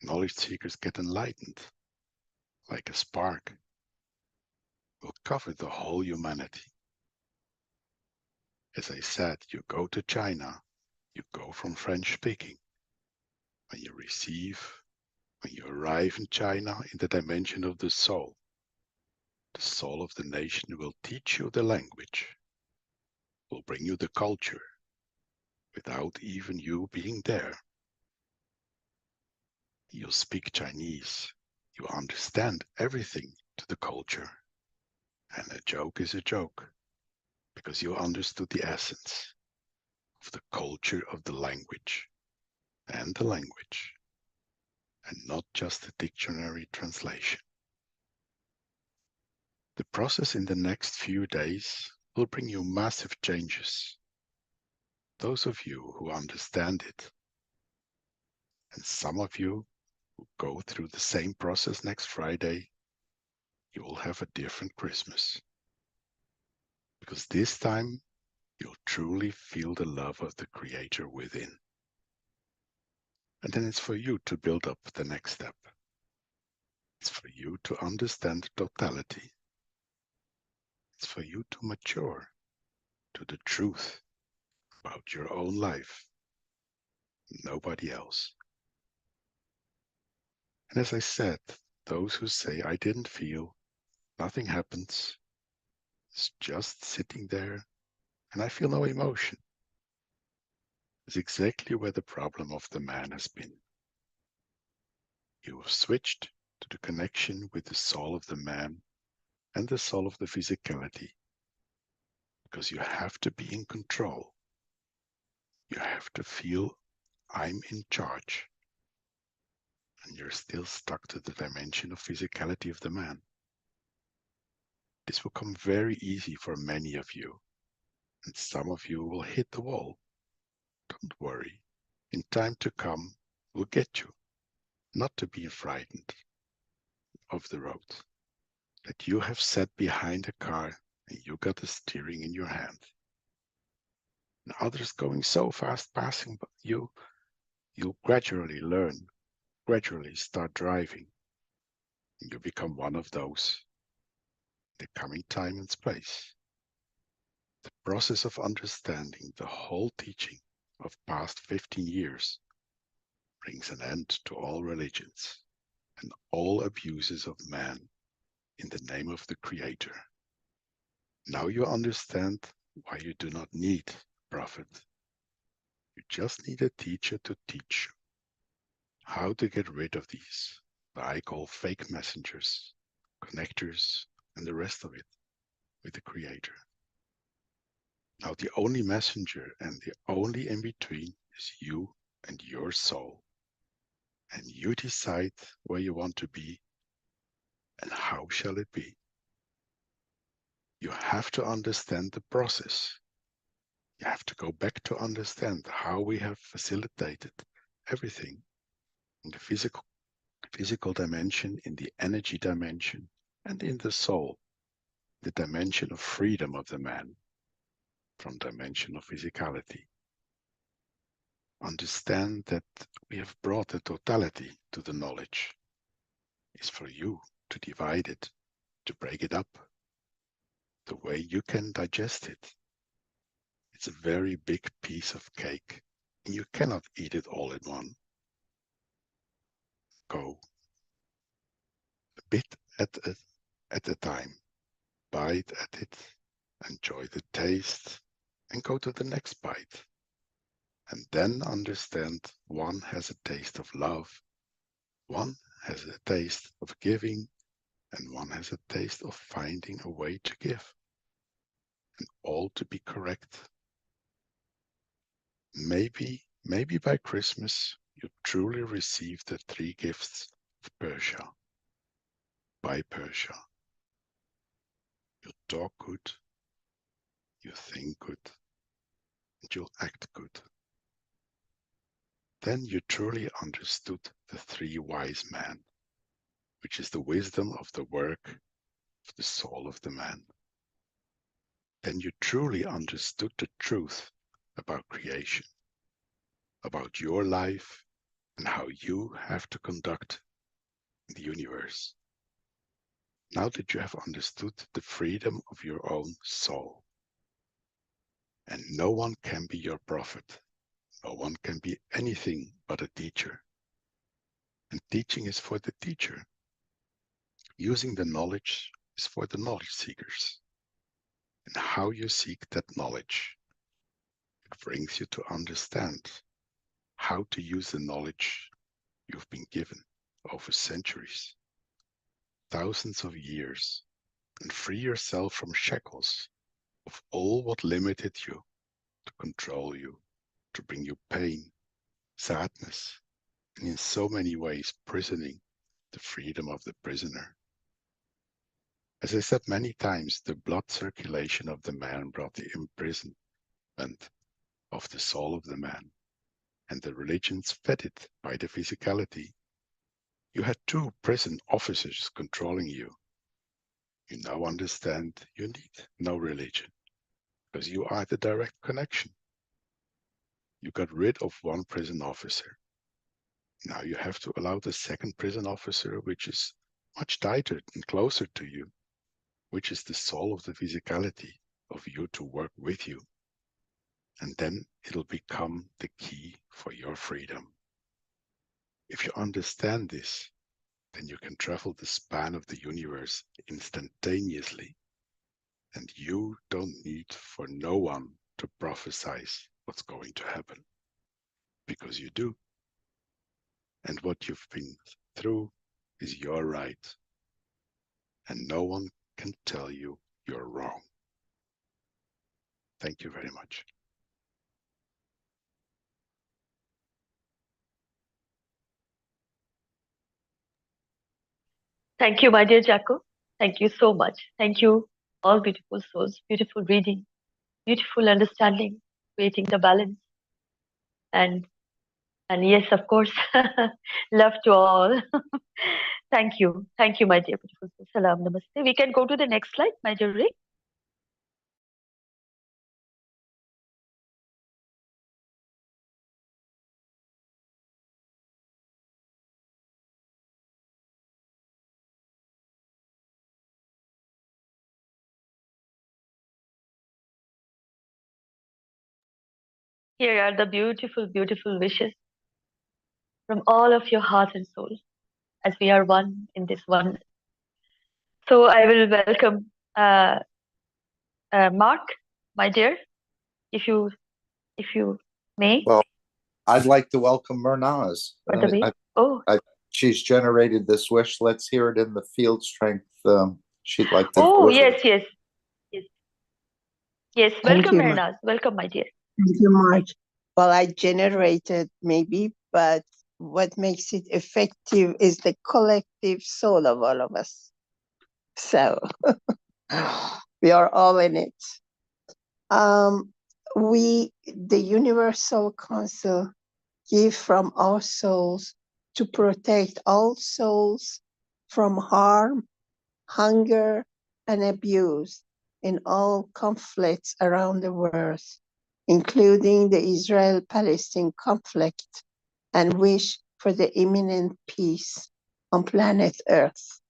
knowledge seekers get enlightened, like a spark, will cover the whole humanity. As I said, you go to China, you go from French speaking. When you receive, when you arrive in China in the dimension of the soul of the nation will teach you the language, will bring you the culture, without even you being there. You speak Chinese, you understand everything to the culture, and a joke is a joke, because you understood the essence of the culture of the language, and not just a dictionary translation. The process in the next few days will bring you massive changes. Those of you who understand it, and some of you who go through the same process next Friday, you will have a different Christmas. Because this time, you'll truly feel the love of the Creator within. And then it's for you to build up the next step. It's for you to understand totality. It's for you to mature to the truth about your own life, nobody else. And as I said, those who say, I didn't feel, nothing happens, it's just sitting there, and I feel no emotion, is exactly where the problem of the man has been. You have switched to the connection with the soul of the man and the soul of the physicality, because you have to be in control. You have to feel I'm in charge, and you're still stuck to the dimension of physicality of the man. This will come very easy for many of you, and some of you will hit the wall. Don't worry, in time to come, we'll get you, not to be frightened of the road, that you have sat behind a car and you got the steering in your hand. And others going so fast passing you, you'll gradually learn, gradually start driving, and you become one of those in the coming time and space. The process of understanding the whole teaching of past 15 years brings an end to all religions and all abuses of man in the name of the Creator. Now you understand why you do not need a prophet. You just need a teacher to teach you how to get rid of these, what I call fake messengers, connectors, and the rest of it with the Creator. Now the only messenger and the only in between is you and your soul. And you decide where you want to be and how shall it be. You have to understand the process. You have to go back to understand how we have facilitated everything in the physical dimension, in the energy dimension, and in the soul, the dimension of freedom of the man from dimension of physicality. Understand that we have brought the totality to the knowledge. It's for you to divide it, to break it up, the way you can digest it. It's a very big piece of cake, and you cannot eat it all in one. Go a bit at a time, bite at it, enjoy the taste, and go to the next bite. And then understand one has a taste of love, one has a taste of giving, and one has a taste of finding a way to give. And all to be correct. Maybe by Christmas you truly receive the 3 gifts of Persia. By Persia. You talk good, you think good, and you'll act good. Then you truly understood the 3 wise men, which is the wisdom of the work of the soul of the man. Then you truly understood the truth about creation, about your life and how you have to conduct the universe. Now that you have understood the freedom of your own soul, and no one can be your prophet, no one can be anything but a teacher. And teaching is for the teacher. Using the knowledge is for the knowledge seekers. And how you seek that knowledge, it brings you to understand how to use the knowledge you've been given over centuries, thousands of years, and free yourself from shackles of all what limited you, to control you, to bring you pain, sadness, and in so many ways prisoning the freedom of the prisoner. As I said many times, the blood circulation of the man brought the imprisonment of the soul of the man, and the religions fed it by the physicality. You had 2 prison officers controlling you. You now understand you need no religion, because you are the direct connection. You got rid of 1 prison officer. Now you have to allow the 2nd prison officer, which is much tighter and closer to you, which is the soul of the physicality of you, to work with you. And then it'll become the key for your freedom. If you understand this, then you can travel the span of the universe instantaneously. And you don't need for no one to prophesize what's going to happen, because you do. And what you've been through is your right. And no one can tell you you're wrong. Thank you very much. Thank you, my dear Jaco. Thank you so much. Thank you, all beautiful souls, beautiful reading, beautiful understanding, creating the balance. And yes, of course, love to all. Thank you. Thank you, my dear beautiful souls. Salam, namaste. We can go to the next slide, my dear Ray. Here are the beautiful, beautiful wishes. from all of your heart and soul, as we are one in this one. So I will welcome Mark, my dear, if you may. Well, I'd like to welcome Mernaz. She's generated this wish. Let's hear it in the field strength. She'd like to. Oh, yes. Welcome, Mehran. Welcome, my dear. Thank you, Mark. Well, I generated maybe, but what makes it effective is the collective soul of all of us. So we are all in it. We, the Universal Council, give from our souls to protect all souls from harm, hunger, and abuse in all conflicts around the world, including the Israel-Palestine conflict, and wish for the imminent peace on planet Earth.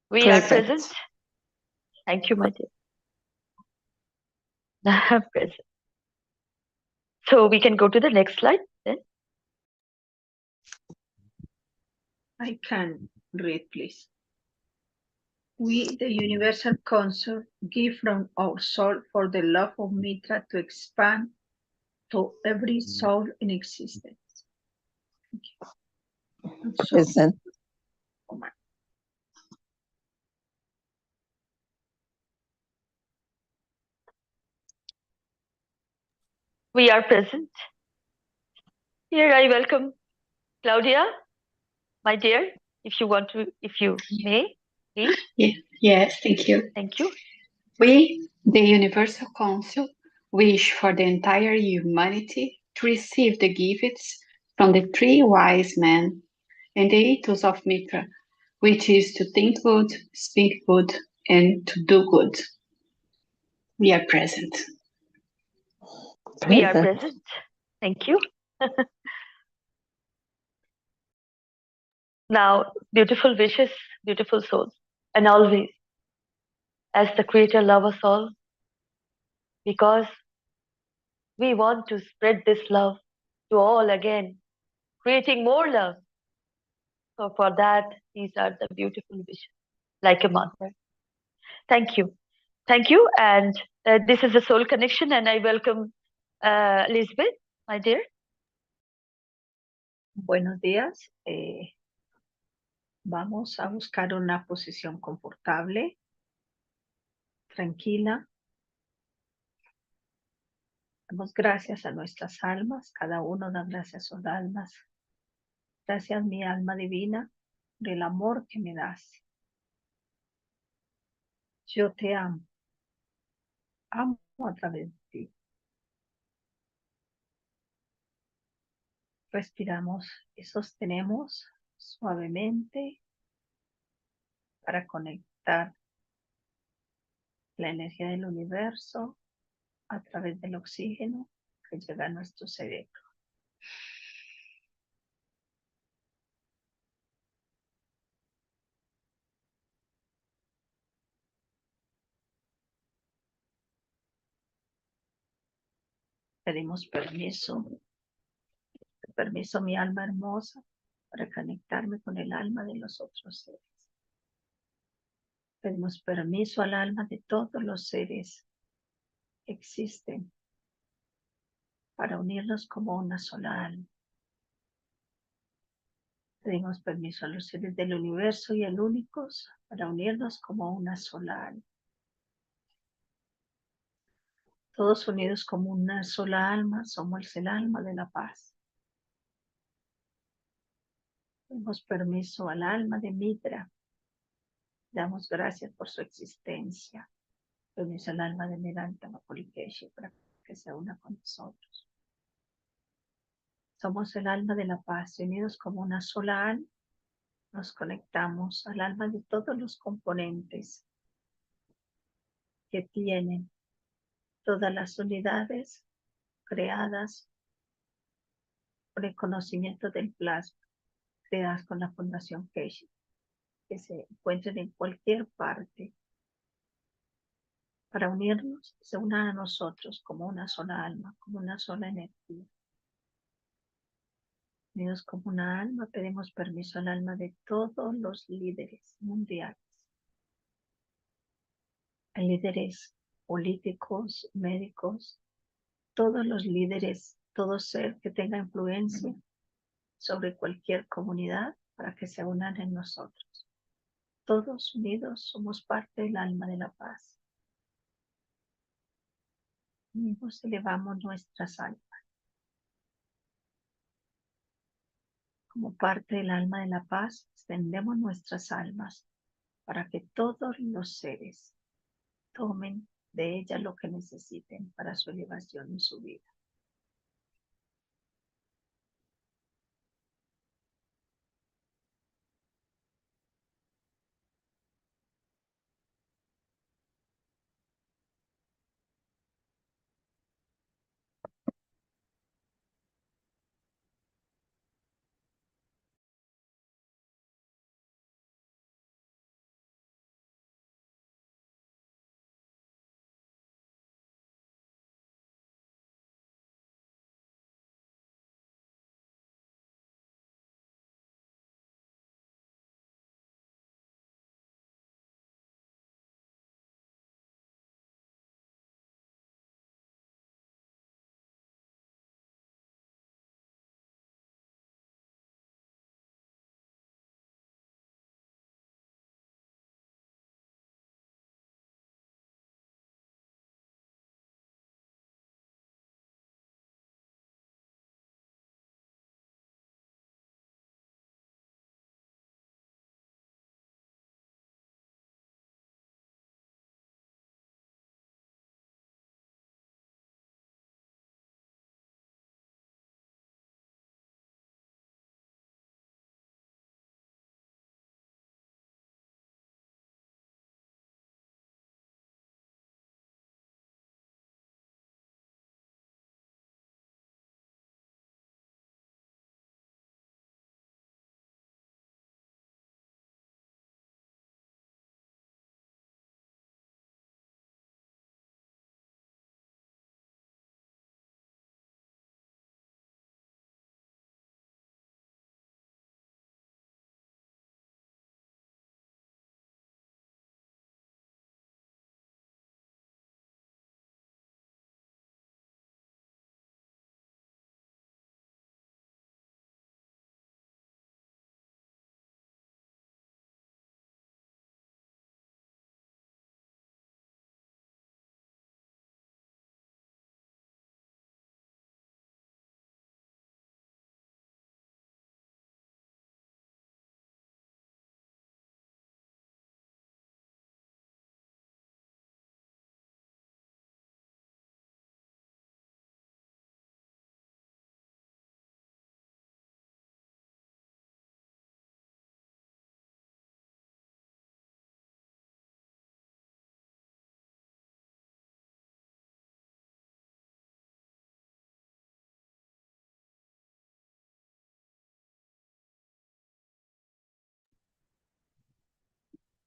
We are present. Thank you, my dear. Present. So we can go to the next slide then. I can read, please. We, the Universal Council, give from our soul for the love of Mitra to expand to every soul in existence. Present. We are present. Here I welcome Claudia, my dear, if you want to, if you may, please. Yes, thank you. Thank you. We, the Universal Council, wish for the entire humanity to receive the gifts from the three wise men and the ethos of Mitra, which is to think good, speak good, and to do good. We are present. We are present. Thank you. Now, beautiful wishes, beautiful souls, and always, as the Creator loves us all, because we want to spread this love to all again, creating more love. So for that, these are the beautiful wishes, like a mantra. Thank you. Thank you. And this is a soul connection, and I welcome Elizabeth, my dear. Buenos días. Vamos a buscar una posición confortable, tranquila. Damos gracias a nuestras almas, cada uno da gracias a sus almas. Gracias, mi alma divina, del amor que me das. Yo te amo. Amo a través de ti. Respiramos y sostenemos suavemente para conectar la energía del universo a través del oxígeno que llega a nuestro cerebro. Pedimos permiso, mi alma hermosa, para conectarme con el alma de los otros seres. Pedimos permiso al alma de todos los seres que existen para unirnos como una sola alma. Pedimos permiso a los seres del universo y al únicos para unirnos como una sola alma. Todos unidos como una sola alma, somos el alma de la paz. Damos permiso al alma de Mitra. Damos gracias por su existencia. Permiso al alma de Mehran Tavakoli Keshe para que se una con nosotros. Somos el alma de la paz, unidos como una sola alma. Nos conectamos al alma de todos los componentes que tienen todas las unidades creadas por el conocimiento del plasma, creadas con la Fundación Keshe, que se encuentren en cualquier parte para unirnos, se unan a nosotros como una sola alma, como una sola energía. Unidos como una alma, pedimos permiso al alma de todos los líderes mundiales. Hay líderes políticos, médicos, todos los líderes, todo ser que tenga influencia sobre cualquier comunidad para que se unan en nosotros. Todos unidos somos parte del alma de la paz. Unidos elevamos nuestras almas. Como parte del alma de la paz, extendemos nuestras almas para que todos los seres tomen de ella lo que necesiten para su elevación y su vida.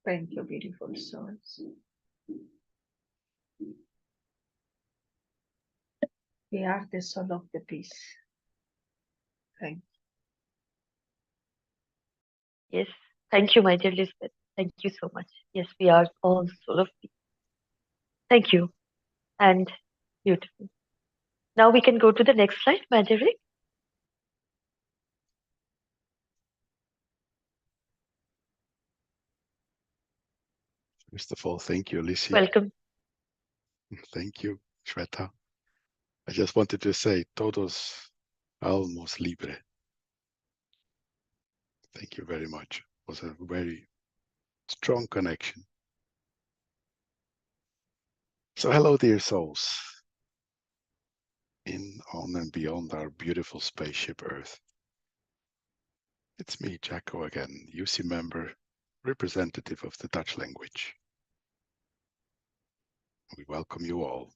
Thank you, beautiful souls. We are the soul of the peace. Thank you. Yes, thank you, my dear Lisbeth. Thank you so much. Yes, we are all soul of peace. Thank you. And beautiful. Now we can go to the next slide, my dear Rick. First of all, thank you, Alicia. Welcome. Thank you, Shweta. I just wanted to say, todos almos libre. Thank you very much. It was a very strong connection. So hello, dear souls, in, on and beyond our beautiful spaceship Earth. It's me, Jacko again, UC member, representative of the Dutch language. We welcome you all.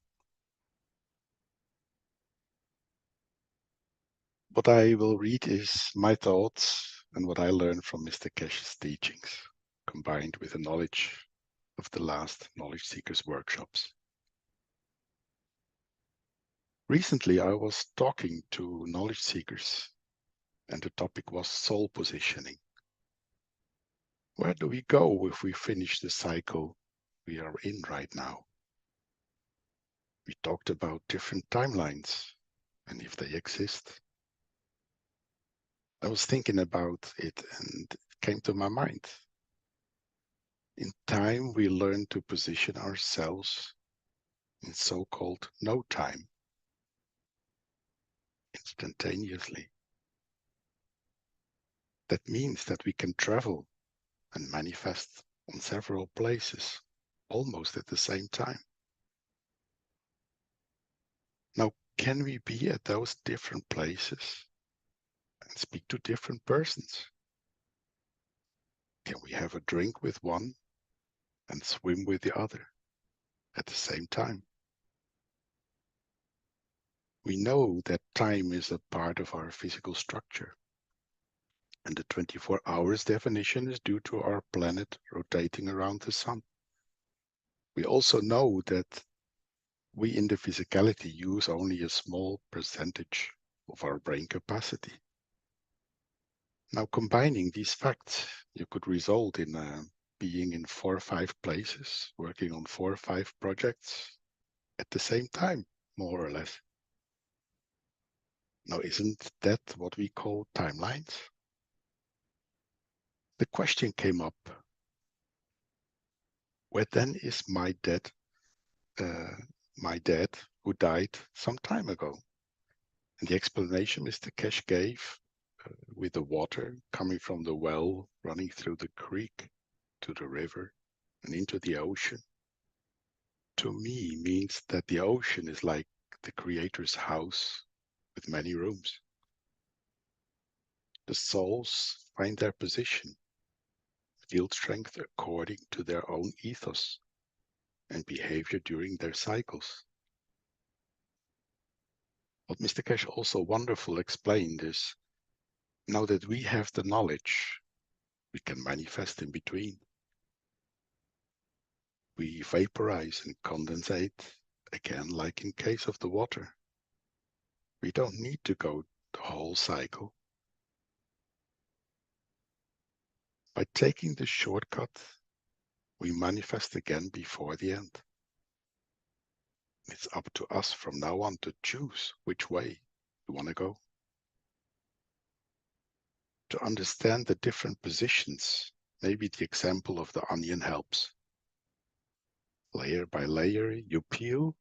What I will read is my thoughts and what I learned from Mr. Keshe's teachings, combined with the knowledge of the last Knowledge Seekers workshops. Recently, I was talking to knowledge seekers, and the topic was soul positioning. Where do we go if we finish the cycle we are in right now? We talked about different timelines and if they exist. I was thinking about it and it came to my mind. In time, we learn to position ourselves in so-called no time, instantaneously. That means that we can travel and manifest on several places almost at the same time. Now, can we be at those different places and speak to different persons? Can we have a drink with one and swim with the other at the same time? We know that time is a part of our physical structure, and the 24 hours definition is due to our planet rotating around the sun. We also know that we in the physicality use only a small percentage of our brain capacity. Now, combining these facts, you could result in being in 4 or 5 places, working on 4 or 5 projects at the same time, more or less. Now, isn't that what we call timelines? The question came up, where then is my dad who died some time ago? And the explanation Mr. Keshe gave with the water coming from the well, running through the creek to the river and into the ocean, to me means that the ocean is like the Creator's house with many rooms. The souls find their position, field strength according to their own ethos and behavior during their cycles. What Mr. Keshe also wonderfully explained is, now that we have the knowledge, we can manifest in between. We vaporize and condensate, again like in case of the water. We don't need to go the whole cycle. By taking the shortcut, we manifest again before the end. It's up to us from now on to choose which way we want to go. To understand the different positions, maybe the example of the onion helps. Layer by layer, you peel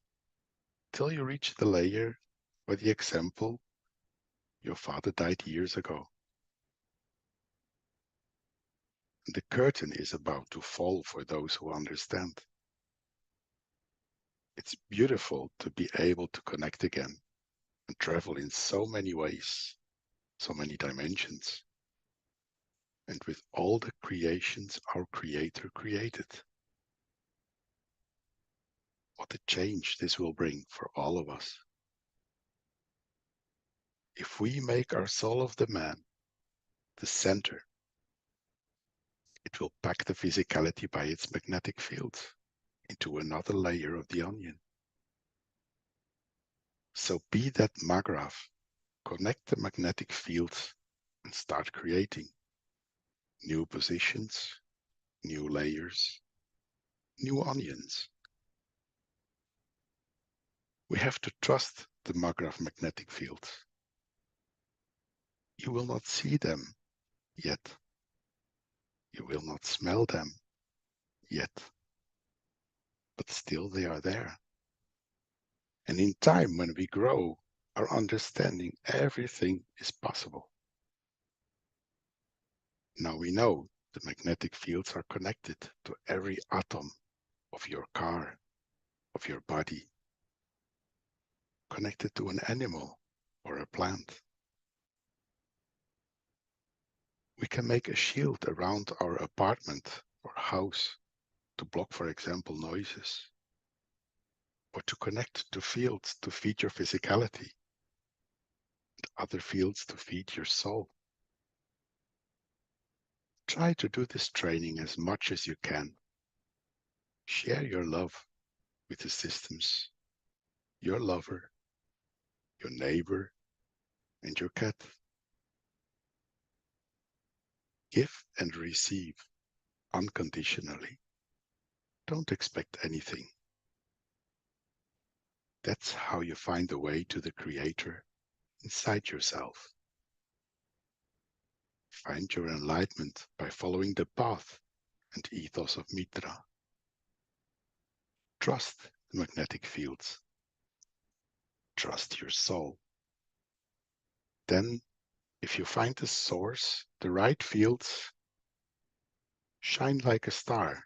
till you reach the layer where the example, your father died years ago. And the curtain is about to fall for those who understand. It's beautiful to be able to connect again and travel in so many ways, so many dimensions, and with all the creations our Creator created. What a change this will bring for all of us. If we make our soul of the man the center, it will pack the physicality by its magnetic fields into another layer of the onion. So be that magraph, connect the magnetic fields and start creating new positions, new layers, new onions. We have to trust the magraph magnetic fields. You will not see them yet. You will not smell them yet. But still they are there. And in time, when we grow, our understanding, everything is possible. Now we know the magnetic fields are connected to every atom of your car, of your body, connected to an animal or a plant. We can make a shield around our apartment or house to block, for example, noises, or to connect to fields to feed your physicality, and other fields to feed your soul. Try to do this training as much as you can. Share your love with the systems, your lover, your neighbor, and your cat. Give and receive unconditionally. Don't expect anything. That's how you find the way to the Creator inside yourself. Find your enlightenment by following the path and ethos of Mitra. Trust the magnetic fields. Trust your soul. Then, if you find the source, the right fields, shine like a star.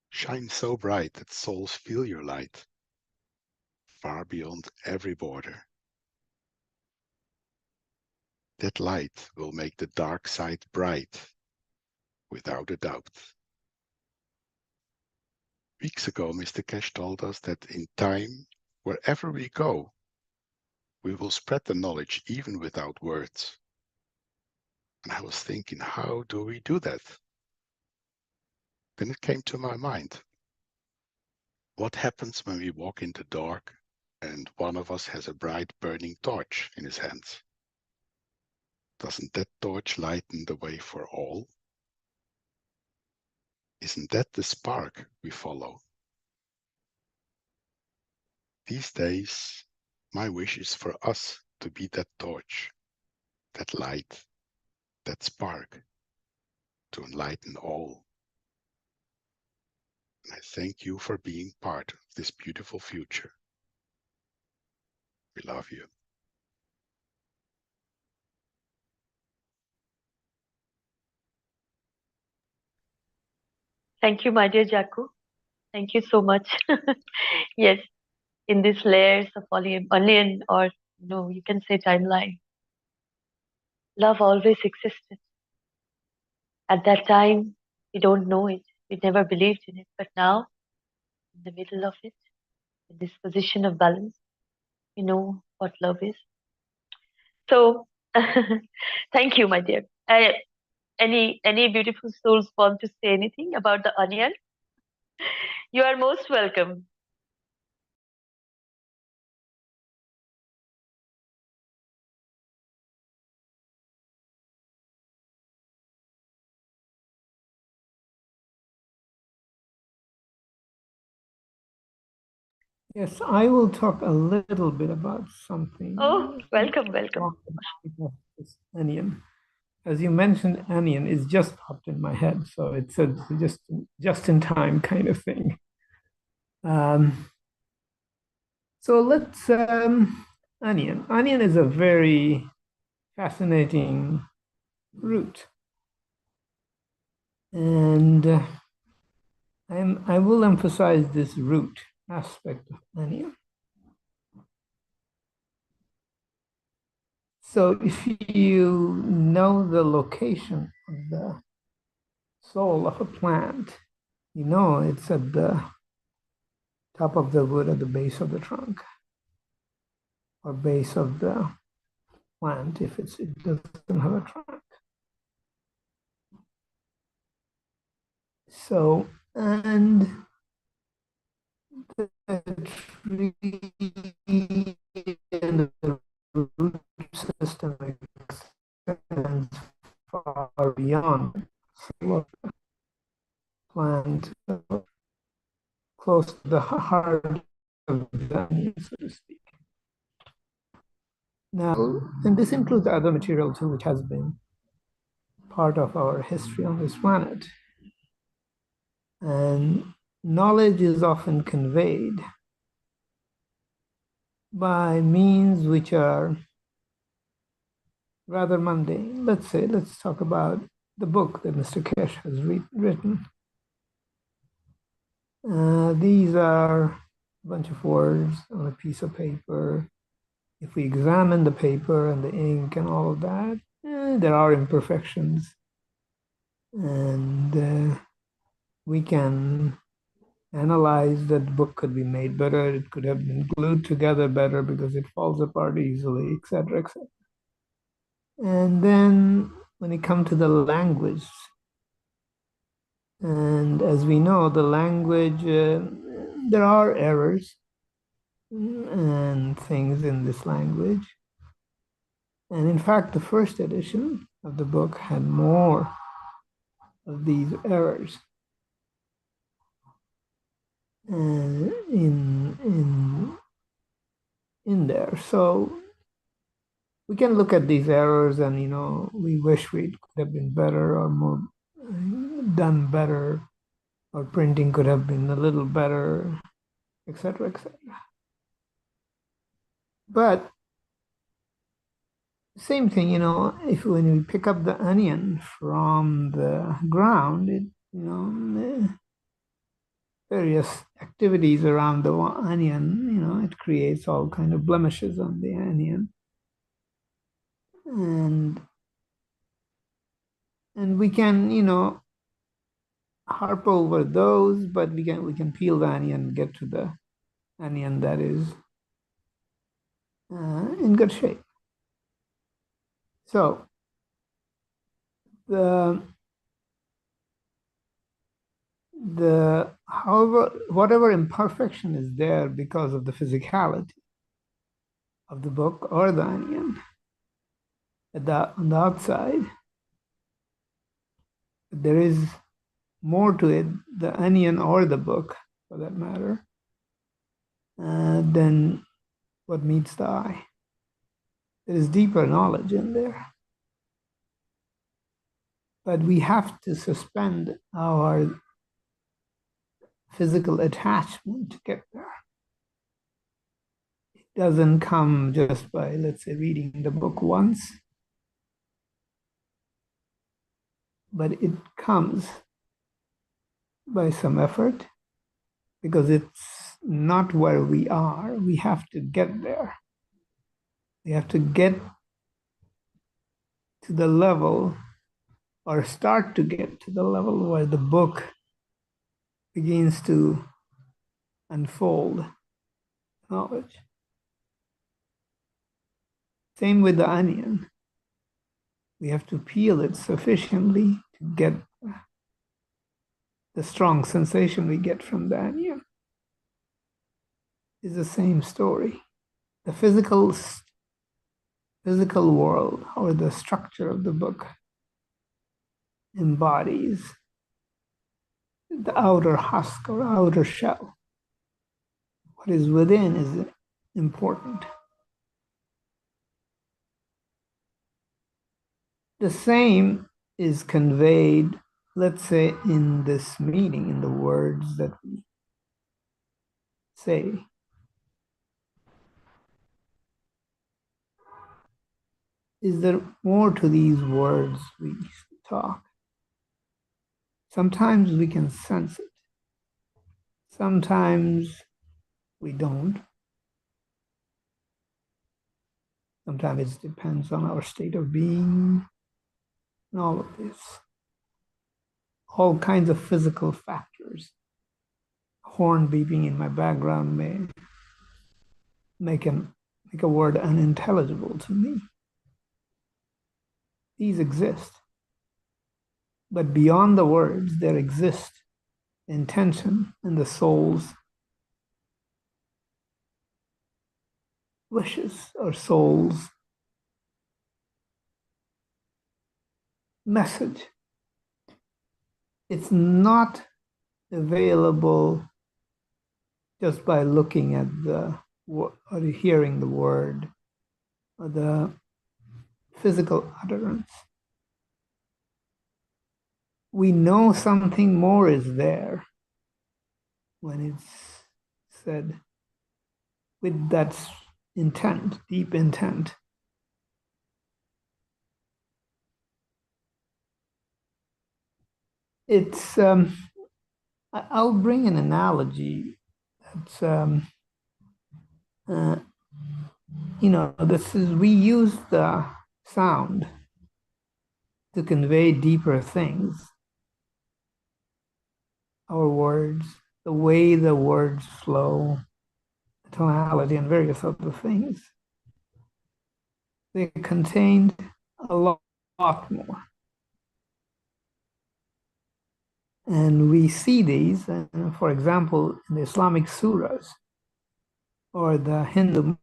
Shine so bright that souls feel your light, far beyond every border. That light will make the dark side bright, without a doubt. Weeks ago, Mr. Keshe told us that in time, wherever we go, we will spread the knowledge even without words. And I was thinking, how do we do that? Then it came to my mind. What happens when we walk in the dark and one of us has a bright burning torch in his hands? Doesn't that torch lighten the way for all? Isn't that the spark we follow? These days, my wish is for us to be that torch, that light, that spark, to enlighten all. And I thank you for being part of this beautiful future. We love you. Thank you, my dear Jaco. Thank you so much. Yes, in these layers of onion, or no, you can say timeline, love always existed. At that time, we don't know it. We never believed in it. But now, in the middle of it, in this position of balance, we know what love is. So, thank you, my dear. Any beautiful souls want to say anything about the onion? You are most welcome. Yes, I will talk a little bit about something. Oh, welcome, welcome. This onion. As you mentioned, onion is just popped in my head, so it's a just in time kind of thing. So let's onion. Onion is a very fascinating root, and I will emphasize this root aspect of onion. So if you know the location of the soul of a plant, you know it's at the top of the wood at the base of the trunk, or base of the plant if it doesn't have a trunk. So, and the tree and the root system extends far beyond the plant, close to the heart of the onion, so to speak. Now, and this includes other material too, which has been part of our history on this planet. And knowledge is often conveyed by means which are rather mundane. Let's talk about the book that Mr. Keshe has written. These are a bunch of words on a piece of paper. If we examine the paper and the ink and all of that, there are imperfections. And we can analyze that the book could be made better. It could have been glued together better because it falls apart easily, etc., etc. And then when it comes to the language, And as we know, the language, there are errors and things in this language. And in fact, the first edition of the book had more of these errors in there. So we can look at these errors and, we wish we could have been better or more done better, or printing could have been a little better, etc., etc. But same thing, if when we pick up the onion from the ground, it, various activities around the onion, it creates all kind of blemishes on the onion. And we can, harp over those, but we can peel the onion and get to the onion that is in good shape. So however, whatever imperfection is there because of the physicality of the book or the onion on the outside, there is more to it, the onion or the book for that matter, than what meets the eye. There is deeper knowledge in there. But we have to suspend our physical attachment to get there. It doesn't come just by, let's say, reading the book once, but it comes by some effort, because it's not where we are. We have to get there. We have to get to the level, or start to get to the level where the book begins to unfold knowledge. Same with the onion. We have to peel it sufficiently to get the strong sensation we get from the onion. Is the same story. The physical world, or the structure of the book, embodies the outer husk or outer shell. What is within is important. The same is conveyed, let's say, in this meeting, in the words that we say. Is there more to these words we talk? Sometimes we can sense it. Sometimes we don't. Sometimes it depends on our state of being and all of this. All kinds of physical factors. Horn beeping in my background may make a word unintelligible to me. These exist. But beyond the words, there exist the intention and the soul's wishes or soul's message. It's not available just by looking at or hearing the word or the physical utterance. We know something more is there when it's said with that intent, deep intent. It's, I'll bring an analogy that's, we use the sound to convey deeper things. Our words, the way the words flow, the tonality, and various other things. They contained a lot more. And we see these, for example, in the Islamic surahs or the Hindu.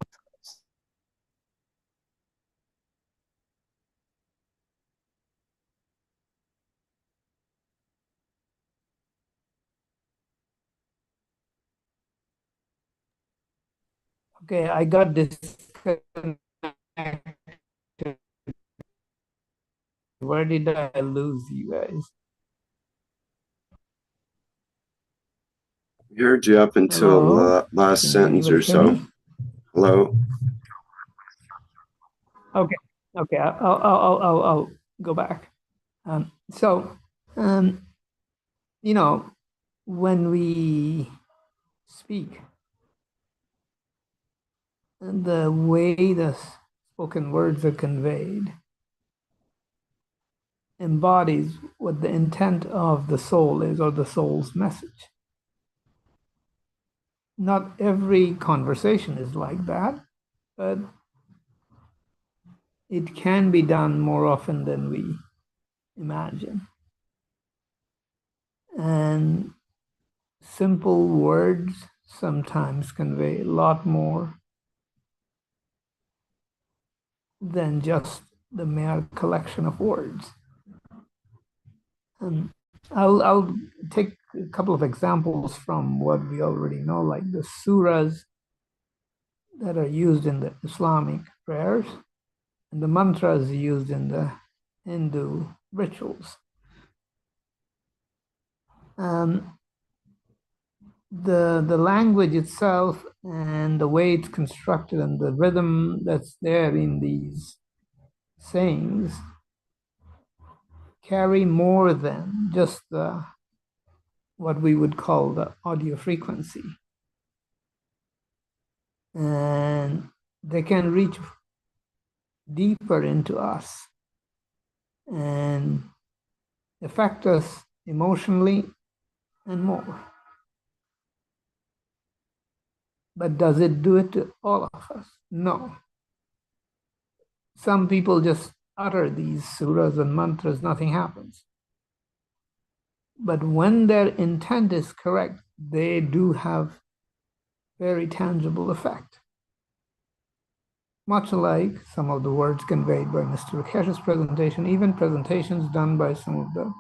Okay, I got disconnected. Where did I lose you guys? We heard you up until the last Can sentence anybody or hear me? so. Hello? Okay, okay, I'll go back. So, you know, when we speak, the way the spoken words are conveyed embodies what the intent of the soul is, or the soul's message. Not every conversation is like that, but it can be done more often than we imagine. And simple words sometimes convey a lot more than just the mere collection of words. And I'll take a couple of examples from what we already know, like the surahs that are used in the Islamic prayers and the mantras used in the Hindu rituals. The language itself and the way it's constructed and the rhythm that's there in these sayings carry more than just what we would call the audio frequency. And they can reach deeper into us and affect us emotionally and more. But does it do it to all of us? No. Some people just utter these surahs and mantras, nothing happens. But when their intent is correct, they do have very tangible effect. Much like some of the words conveyed by Mr. Keshe's presentation, even presentations done by some of the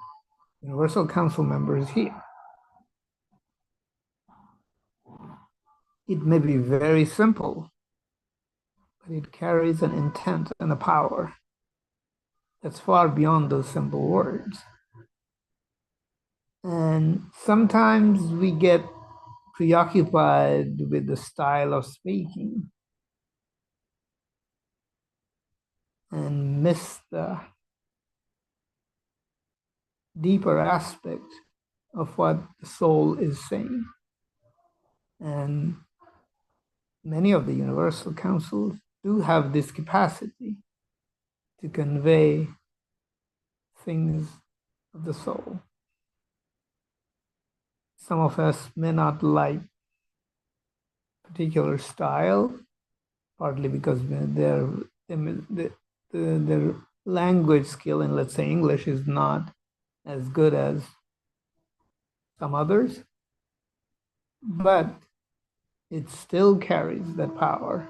Universal Council members here. It may be very simple, but it carries an intent and a power that's far beyond those simple words. And sometimes we get preoccupied with the style of speaking and miss the deeper aspect of what the soul is saying. And many of the universal councils do have this capacity to convey things of the soul. Some of us may not like particular style, partly because their language skill in, let's say, English is not as good as some others, but it still carries that power.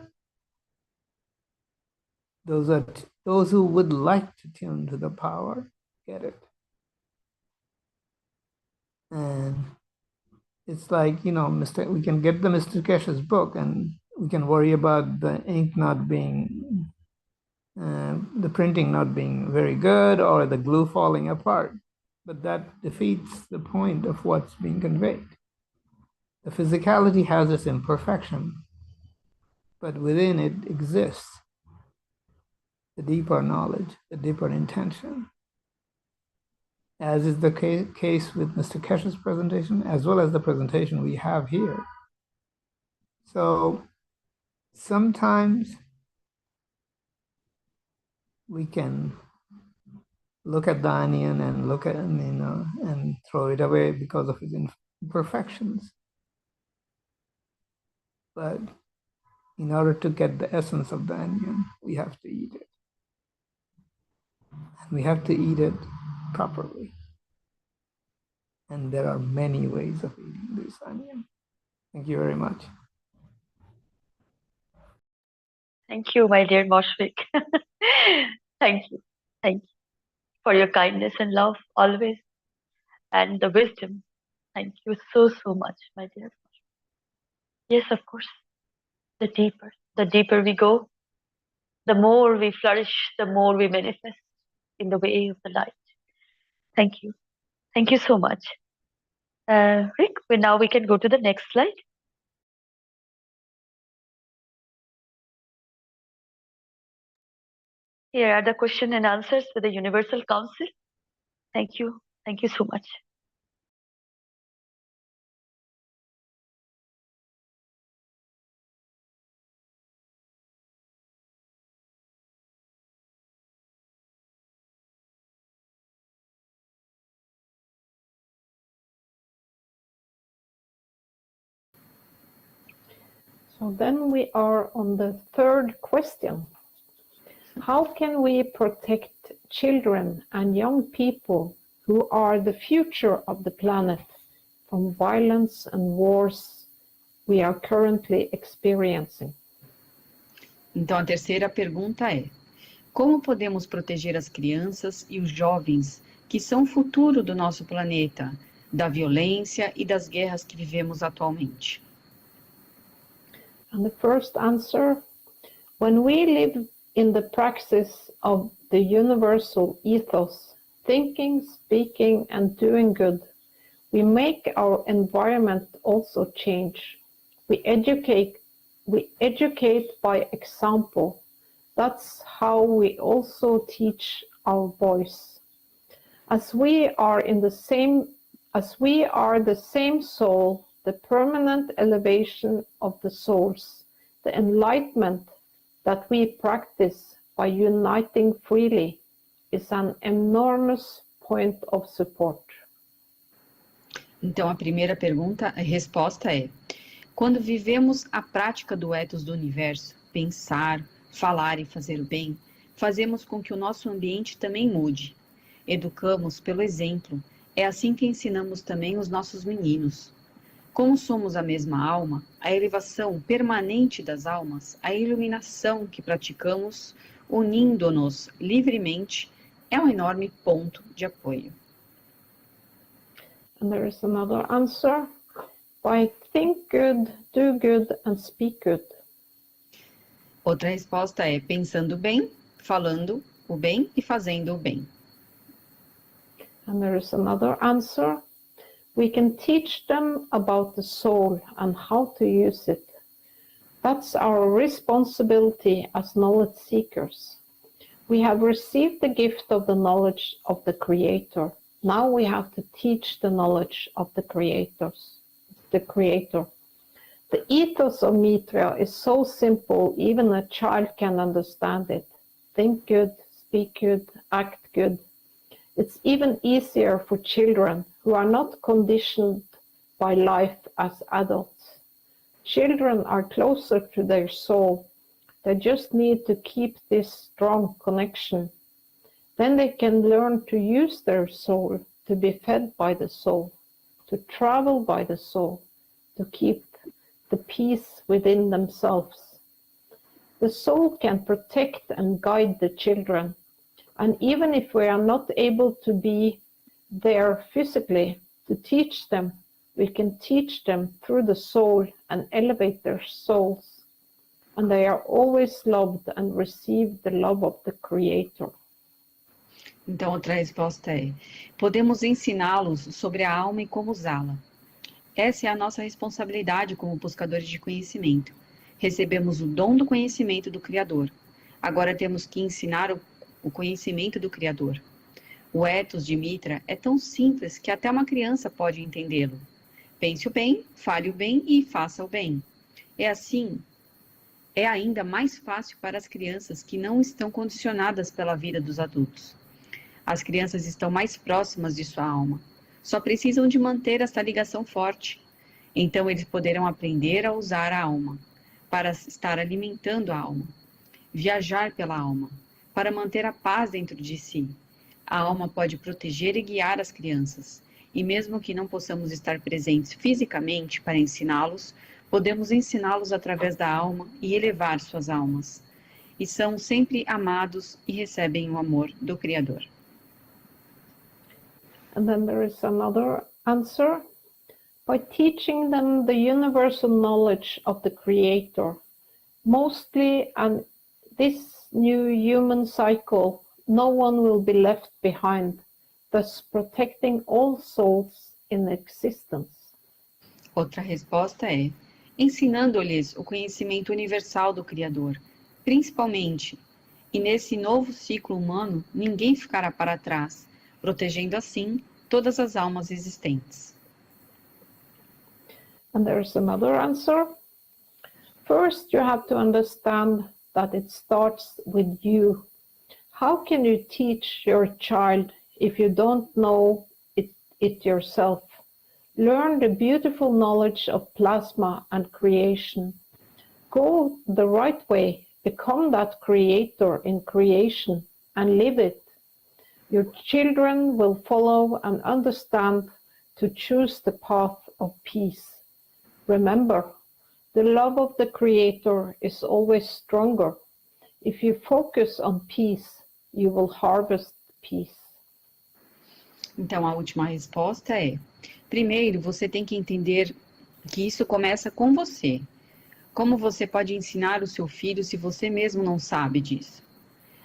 Those who would like to tune to the power get it. And it's like, you know, we can get the Mr. Keshe's book and we can worry about the ink not being, the printing not being very good or the glue falling apart. But that defeats the point of what's being conveyed. The physicality has its imperfection, but within it exists the deeper knowledge, the deeper intention, as is the case with Mr. Keshe's presentation, as well as the presentation we have here. So sometimes we can look at the onion and look at, and throw it away because of its imperfections. But in order to get the essence of the onion, we have to eat it. And we have to eat it properly. And there are many ways of eating this onion. Thank you very much. Thank you, my dear Moshfik. Thank you. Thank you for your kindness and love always, and the wisdom. Thank you so, so much, my dear. Yes, of course. The deeper we go, the more we flourish, the more we manifest in the way of the light. Thank you. Thank you so much. Rick, now we can go to the next slide. Here are the question and answers with the Universal Council. Thank you. Thank you so much. So then we are on the third question. How can we protect children and young people who are the future of the planet from violence and wars we are currently experiencing? Então, a terceira pergunta é: como podemos proteger as crianças e os jovens que são o futuro do nosso planeta, da violência e das guerras que vivemos atualmente? And the first answer, when we live in the praxis of the universal ethos, thinking, speaking, and doing good, we make our environment also change. We educate by example. That's how we also teach our boys. As we are the same soul, the permanent elevation of the souls, the enlightenment that we practice by uniting freely is an enormous point of support. Então, a primeira resposta é: quando vivemos a prática do ethos do universo, pensar, falar e fazer o bem, fazemos com que o nosso ambiente também mude. Educamos pelo exemplo. É assim que ensinamos também os nossos meninos. Como somos a mesma alma, a elevação permanente das almas, a iluminação que praticamos, unindo-nos livremente, é um enorme ponto de apoio. And there is another answer. By think good, do good and speak good. Outra resposta é pensando bem, falando o bem e fazendo o bem. And there is another answer. We can teach them about the soul and how to use it. That's our responsibility as knowledge seekers. We have received the gift of the knowledge of the Creator. Now we have to teach the knowledge of the Creator. The ethos of Mitra is so simple, even a child can understand it. Think good, speak good, act good. It's even easier for children who are not conditioned by life as adults. Children are closer to their soul. They just need to keep this strong connection. Then they can learn to use their soul, to be fed by the soul, to travel by the soul, to keep the peace within themselves. The soul can protect and guide the children. And even if we are not able to be there physically to teach them, we can teach them through the soul and elevate their souls. And they are always loved and receive the love of the Creator. Então, outra resposta é: podemos ensiná-los sobre a alma e como usá-la. Essa é a nossa responsabilidade como buscadores de conhecimento. Recebemos o dom do conhecimento do Criador. Agora temos que ensinar o conhecimento do Criador. O ethos de Mitra é tão simples que até uma criança pode entendê-lo. Pense o bem, fale o bem e faça o bem. É assim, é ainda mais fácil para as crianças que não estão condicionadas pela vida dos adultos. As crianças estão mais próximas de sua alma. Só precisam de manter esta ligação forte. Então eles poderão aprender a usar a alma, para estar alimentando a alma. Viajar pela alma, para manter a paz dentro de si. A alma pode proteger e guiar as crianças. E mesmo que não possamos estar presentes fisicamente para ensiná-los, podemos ensiná-los através da alma e elevar suas almas. E são sempre amados e recebem o amor do Criador. And then there is another answer. By teaching them the universal knowledge of the Creator, mostly and this new human cycle, no one will be left behind, thus protecting all souls in existence. Outra resposta é: ensinando-lhes o conhecimento universal do Criador, principalmente, e nesse novo ciclo humano, ninguém ficará para trás, protegendo assim todas as almas existentes. And there's another answer. First, you have to understand that it starts with you. How can you teach your child if you don't know it yourself? Learn the beautiful knowledge of plasma and creation. Go the right way, become that creator in creation and live it. Your children will follow and understand to choose the path of peace. Remember, the love of the Creator is always stronger. If you focus on peace, you will harvest peace. Então, a última resposta é: primeiro, você tem que entender que isso começa com você. Como você pode ensinar o seu filho se você mesmo não sabe disso?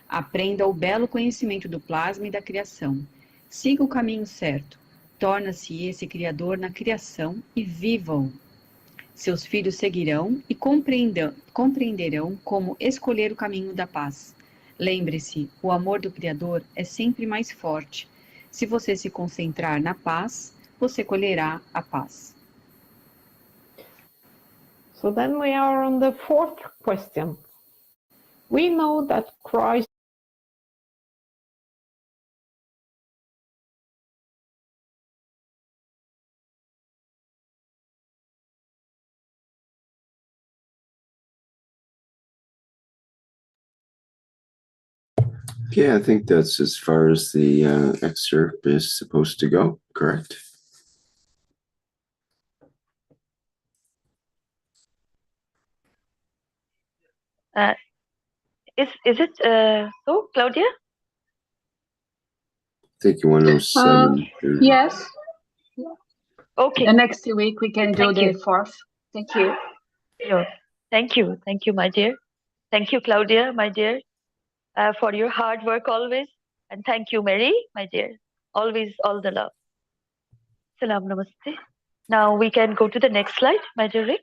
Aprenda o belo conhecimento do plasma e da criação. Siga o caminho certo. Torna-se esse criador na criação e viva-o. Seus filhos seguirão e compreenderão como escolher o caminho da paz. Lembre-se, o amor do Criador é sempre mais forte. Se você se concentrar na paz, você colherá a paz. So then we are on the fourth question. We know that Christ Okay, I think that's as far as the excerpt is supposed to go, correct? Is it so, Claudia? I think you want to 7. Yes. Okay. The next week we can do Thank the you. 4th. Thank you. Sure. Thank you, my dear. Thank you, Claudia, my dear, for your hard work always. And thank you, Mary, my dear. Always all the love. Salam, namaste. Now we can go to the next slide, my dear Rick.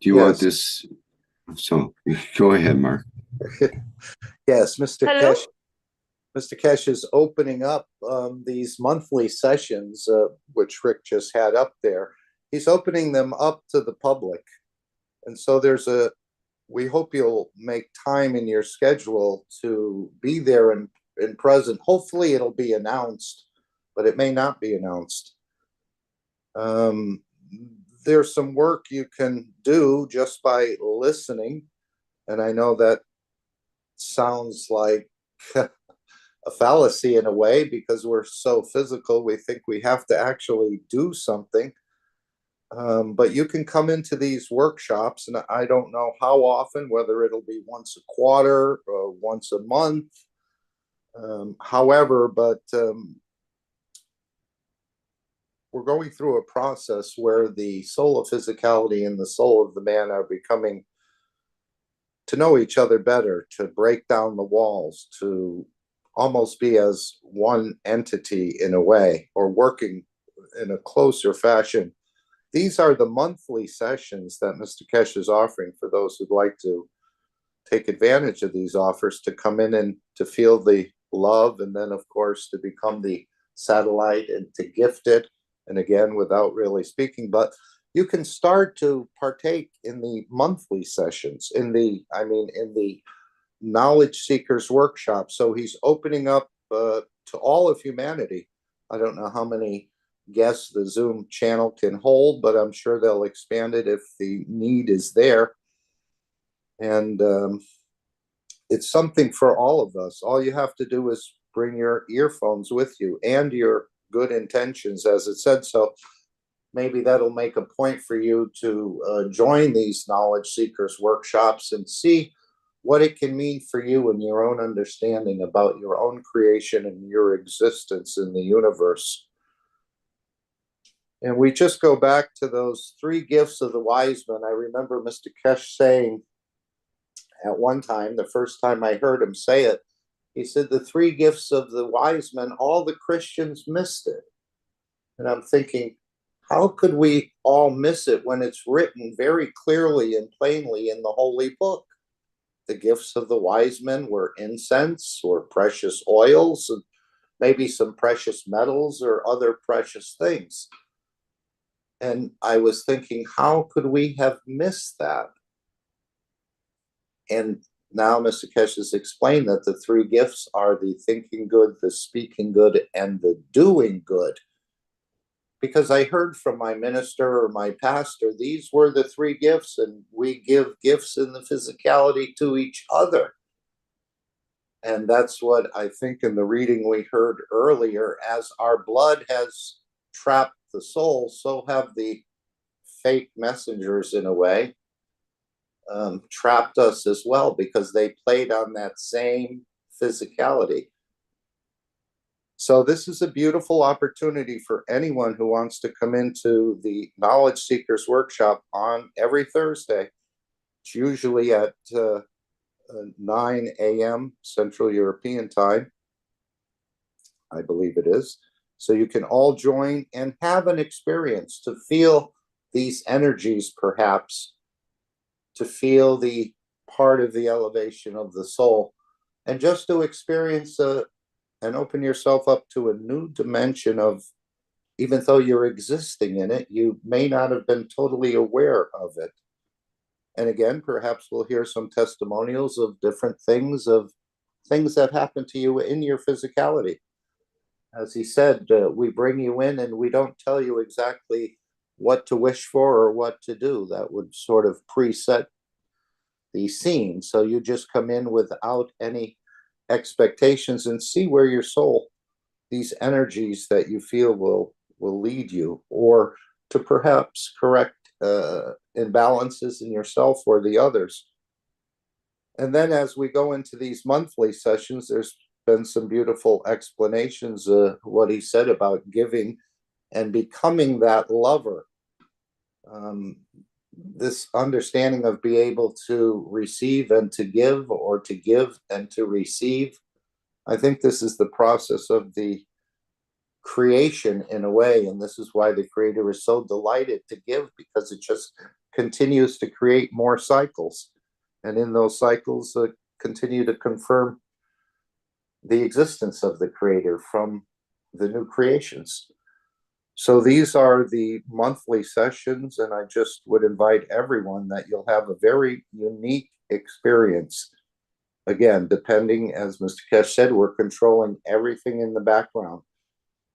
Do you want this? So go ahead, Mark. Yes, Mr. Hello? Keshe. Mr. Keshe is opening up these monthly sessions, which Rick just had up there. He's opening them up to the public. And so we hope you'll make time in your schedule to be there and present. Hopefully it'll be announced, but it may not be announced. There's some work you can do just by listening. And I know that sounds like a fallacy in a way, because we're so physical, we think we have to actually do something. But you can come into these workshops, and I don't know how often, whether it'll be once a quarter or once a month. However, we're going through a process where the soul of physicality and the soul of the man are becoming to know each other better, to break down the walls, to almost be as one entity in a way, or working in a closer fashion. These are the monthly sessions that Mr. Keshe is offering for those who'd like to take advantage of these offers, to come in and to feel the love, and then, of course, to become the satellite and to gift it and again, without really speaking, but you can start to partake in the monthly sessions, in the Knowledge Seekers Workshop. So he's opening up to all of humanity. I don't know how many guests the Zoom channel can hold, but I'm sure they'll expand it if the need is there. And it's something for all of us. All you have to do is bring your earphones with you and your good intentions, as it said. So maybe that'll make a point for you to join these Knowledge Seekers workshops and see what it can mean for you and your own understanding about your own creation and your existence in the universe. And we just go back to those 3 gifts of the wise men. I remember Mr. Keshe saying at one time, the first time I heard him say it, he said the 3 gifts of the wise men, all the Christians missed it. And I'm thinking, how could we all miss it when it's written very clearly and plainly in the Holy Book? The gifts of the wise men were incense or precious oils and maybe some precious metals or other precious things. And I was thinking, how could we have missed that? And now Mr. Keshe has explained that the 3 gifts are the thinking good, the speaking good, and the doing good. Because I heard from my minister or my pastor, these were the 3 gifts, and we give gifts in the physicality to each other. And that's what I think in the reading we heard earlier, as our blood has trapped the soul, so have the fake messengers in a way trapped us as well, because they played on that same physicality. So this is a beautiful opportunity for anyone who wants to come into the Knowledge Seekers Workshop on every Thursday. It's usually at 9 a.m. Central European Time, I believe it is. So you can all join and have an experience to feel these energies, perhaps, to feel the part of the elevation of the soul, and just to experience and open yourself up to a new dimension of, even though you're existing in it, you may not have been totally aware of it. And again, perhaps we'll hear some testimonials of different things, of things that happen to you in your physicality. As he said, we bring you in and we don't tell you exactly what to wish for or what to do. That would sort of preset the scene. So you just come in without any expectations and see where your soul, these energies that you feel will lead you, or to perhaps correct imbalances in yourself or the others. And then as we go into these monthly sessions, there's been some beautiful explanations of what he said about giving and becoming that lover. This understanding of being able to receive and to give, or to give and to receive. I think this is the process of the creation in a way, and this is why the Creator is so delighted to give, because it just continues to create more cycles, and in those cycles continue to confirm the existence of the Creator from the new creations. So these are the monthly sessions, and I just would invite everyone that you'll have a very unique experience. Again, depending, as Mr. Keshe said, we're controlling everything in the background.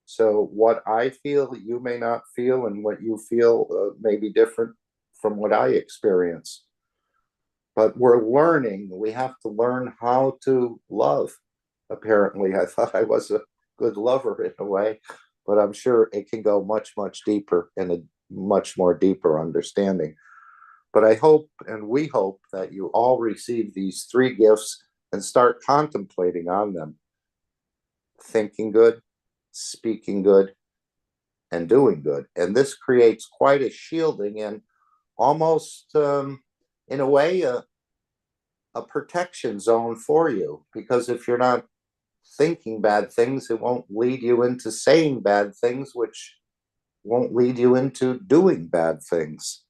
So what I feel, you may not feel, and what you feel may be different from what I experience. But we're learning. We have to learn how to love. Apparently, I thought I was a good lover in a way, but I'm sure it can go much, much deeper, and a much more deeper understanding. But I hope, and we hope, that you all receive these 3 gifts and start contemplating on them. Thinking good, speaking good, and doing good. And this creates quite a shielding and almost, in a way, a protection zone for you. Because if you're not thinking bad things, it won't lead you into saying bad things, which won't lead you into doing bad things,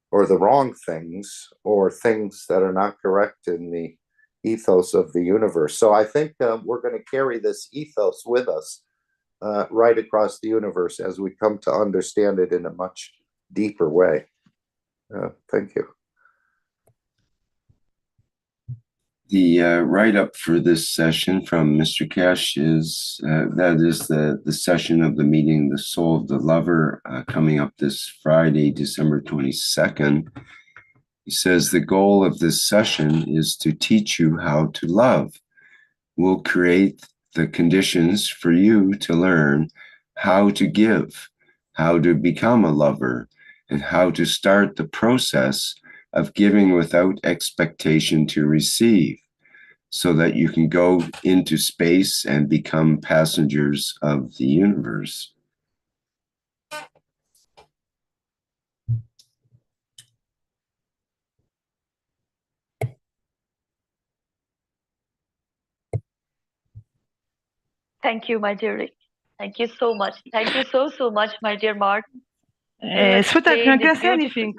or the wrong things, or things that are not correct in the ethos of the universe. So I think we're going to carry this ethos with us right across the universe as we come to understand it in a much deeper way. Thank you. The write-up for this session from Mr. Keshe is that is the session of the meeting, The Soul of the Lover, coming up this Friday, December 22nd. He says the goal of this session is to teach you how to love. We'll create the conditions for you to learn how to give, how to become a lover, and how to start the process of giving without expectation to receive, so that you can go into space and become passengers of the universe. Thank you, my dear Rick. Thank you so much. Thank you so much, my dear Mark. Sweetheart, can I say beautiful... anything?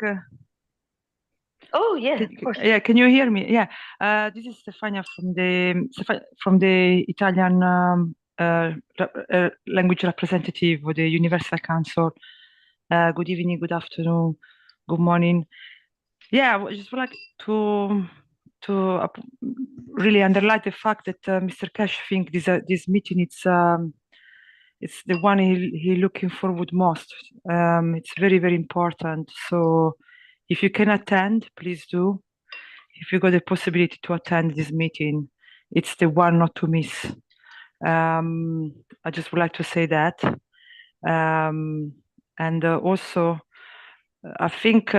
Oh, yeah, of course. Yeah, can you hear me? Yeah, this is Stefania from the Italian language representative of the Universal Council. Good evening, good afternoon, good morning. Yeah, I just would like to really underline the fact that Mr. Keshe think this meeting it's the one he looking forward most. It's very, very important. So if you can attend, please do. If you got the possibility to attend this meeting, it's the one not to miss. I just would like to say that. And also, I think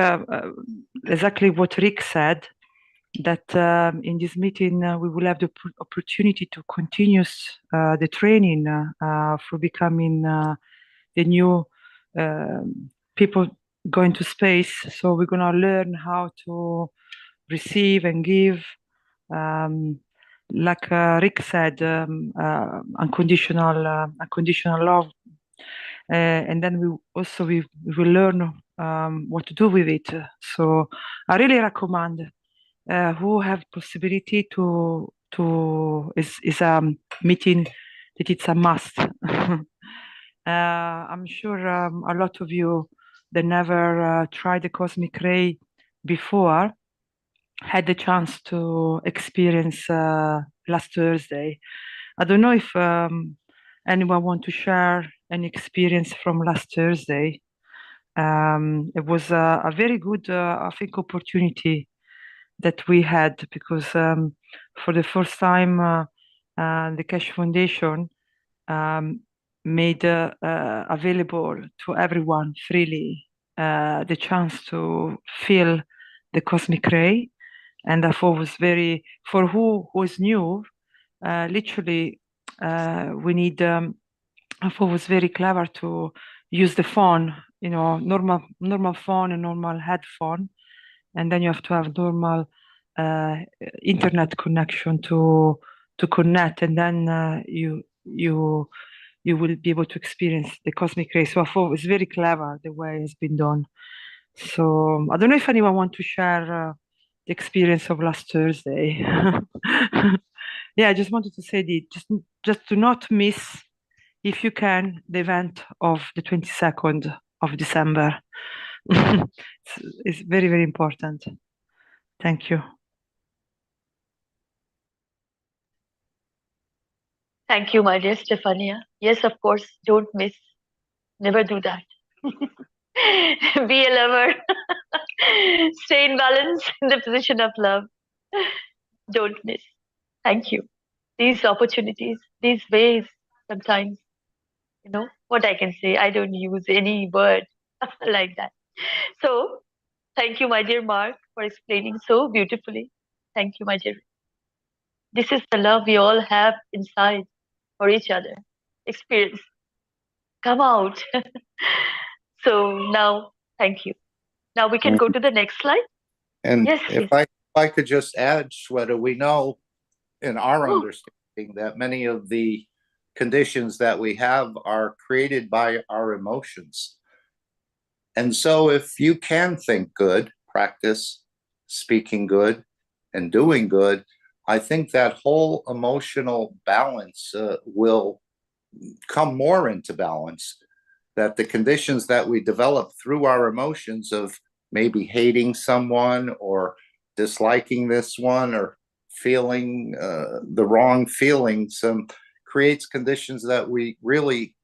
exactly what Rick said, that in this meeting we will have the opportunity to continue the training for becoming the new people going to space. So we're going to learn how to receive and give, like Rick said, unconditional love, and then we will learn what to do with it. So I really recommend who have possibility to is a meeting that it's a must. I'm sure a lot of you that never tried the cosmic ray before had the chance to experience last Thursday. I don't know if anyone want to share an experience from last Thursday. It was a very good, I think, opportunity that we had, because for the first time the Keshe Foundation made available to everyone freely the chance to feel the cosmic ray. And I thought was very, for who is new, literally we need, I thought was very clever to use the phone, normal phone and normal headphone, and then you have to have normal internet connection to connect, and then you will be able to experience the cosmic ray. So I thought it was very clever the way it's been done. So I don't know if anyone want to share the experience of last Thursday. Yeah, I just wanted to say just to not miss, if you can, the event of the 22nd of December. It's very, very important. Thank you. Thank you, my dear Stefania. Yes, of course, don't miss. Never do that. Be a lover. Stay in balance in the position of love. Don't miss. Thank you. These opportunities, these ways, sometimes, what I can say, I don't use any word like that. So, thank you, my dear Mark, for explaining so beautifully. Thank you, my dear. This is the love we all have inside for each other. Experience. Come out. So now, thank you. Now we can go to the next slide. And yes, if I could just add, Shweta, we know in our understanding that many of the conditions that we have are created by our emotions. And so if you can think good, practice speaking good and doing good, I think that whole emotional balance will come more into balance, that the conditions that we develop through our emotions of maybe hating someone or disliking this one or feeling the wrong feelings creates conditions that we really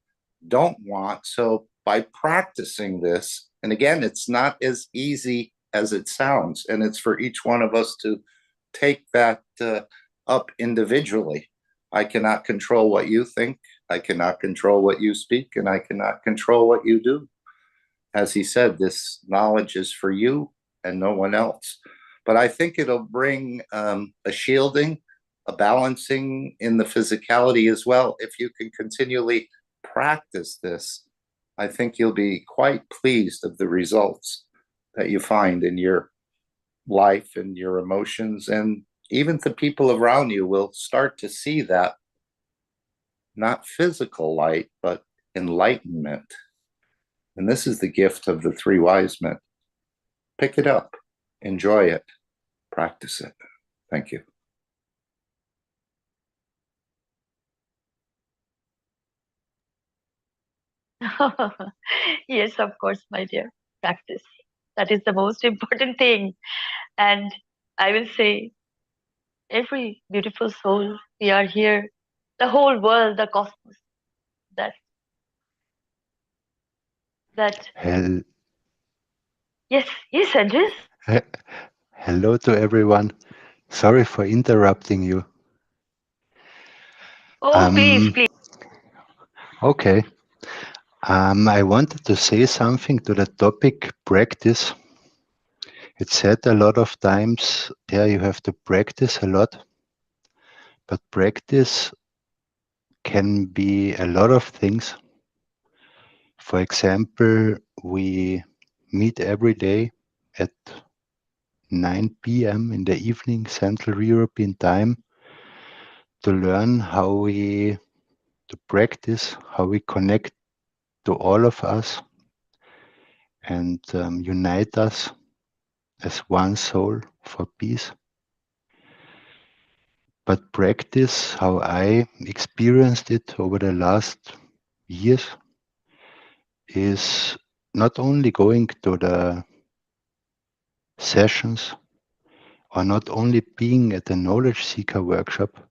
don't want. So by practicing this, and again, it's not as easy as it sounds, and it's for each one of us to take that up individually. I cannot control what you think, I cannot control what you speak, and I cannot control what you do. As he said, this knowledge is for you and no one else. But I think it'll bring a shielding, a balancing in the physicality as well. If you can continually practice this, I think you'll be quite pleased of the results that you find in your life and your emotions. And even the people around you will start to see that, not physical light, but enlightenment. And this is the gift of the three wise men. Pick it up, enjoy it, practice it. Thank you. Yes, of course, my dear. Practice. That is the most important thing. And I will say, every beautiful soul, we are here, the whole world, the cosmos, that Hel- yes, Andres. he- Hello to everyone. Sorry for interrupting you. Oh, please. Okay. I wanted to say something to the topic practice. It's said a lot of times, yeah, you have to practice a lot, but practice can be a lot of things. For example, we meet every day at 9 p.m. in the evening, Central European time, to learn to practice how we connect to all of us and unite us as one soul for peace. But practice, how I experienced it over the last years, is not only going to the sessions or not only being at the knowledge seeker workshop.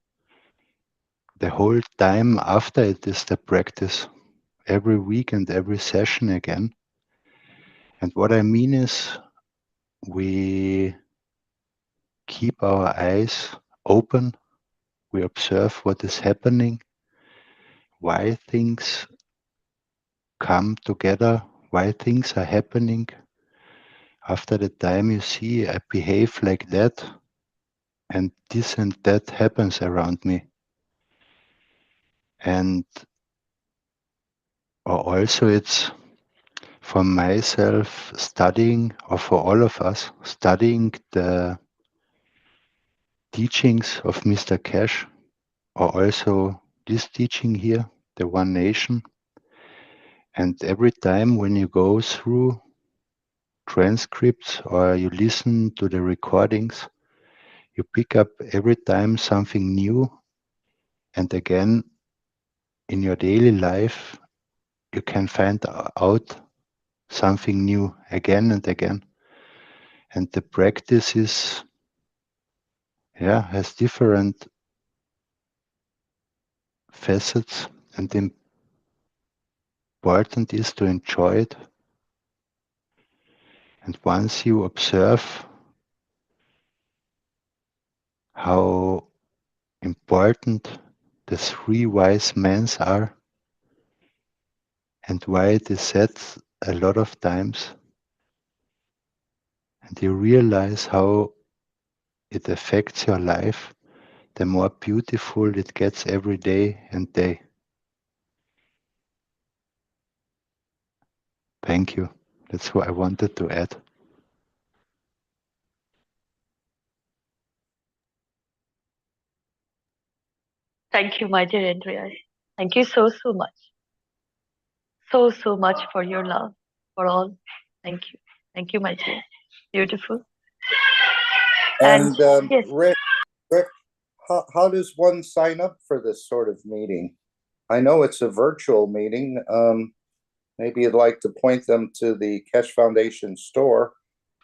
The whole time after it is the practice, every week and every session again. And what I mean is, we keep our eyes open, we observe what is happening, why things come together, why things are happening. After the time you see I behave like that, and this and that happens around me. And also it's for myself studying, or for all of us, studying the teachings of Mr. Keshe, or also this teaching here, the One Nation. And every time when you go through transcripts or you listen to the recordings, you pick up every time something new. And again, in your daily life, you can find out something new again and again. And the practice has different facets, and the important is to enjoy it. And once you observe how important the three wise men are, and why it is said a lot of times, and you realize how it affects your life, the more beautiful it gets every day and day. Thank you. That's what I wanted to add. Thank you, my dear Andreas. Thank you so much. So much for your love, for all. Thank you. Thank you, my dear. Beautiful. And yes. Rick, how does one sign up for this sort of meeting? I know it's a virtual meeting. Maybe you'd like to point them to the Keshe Foundation store.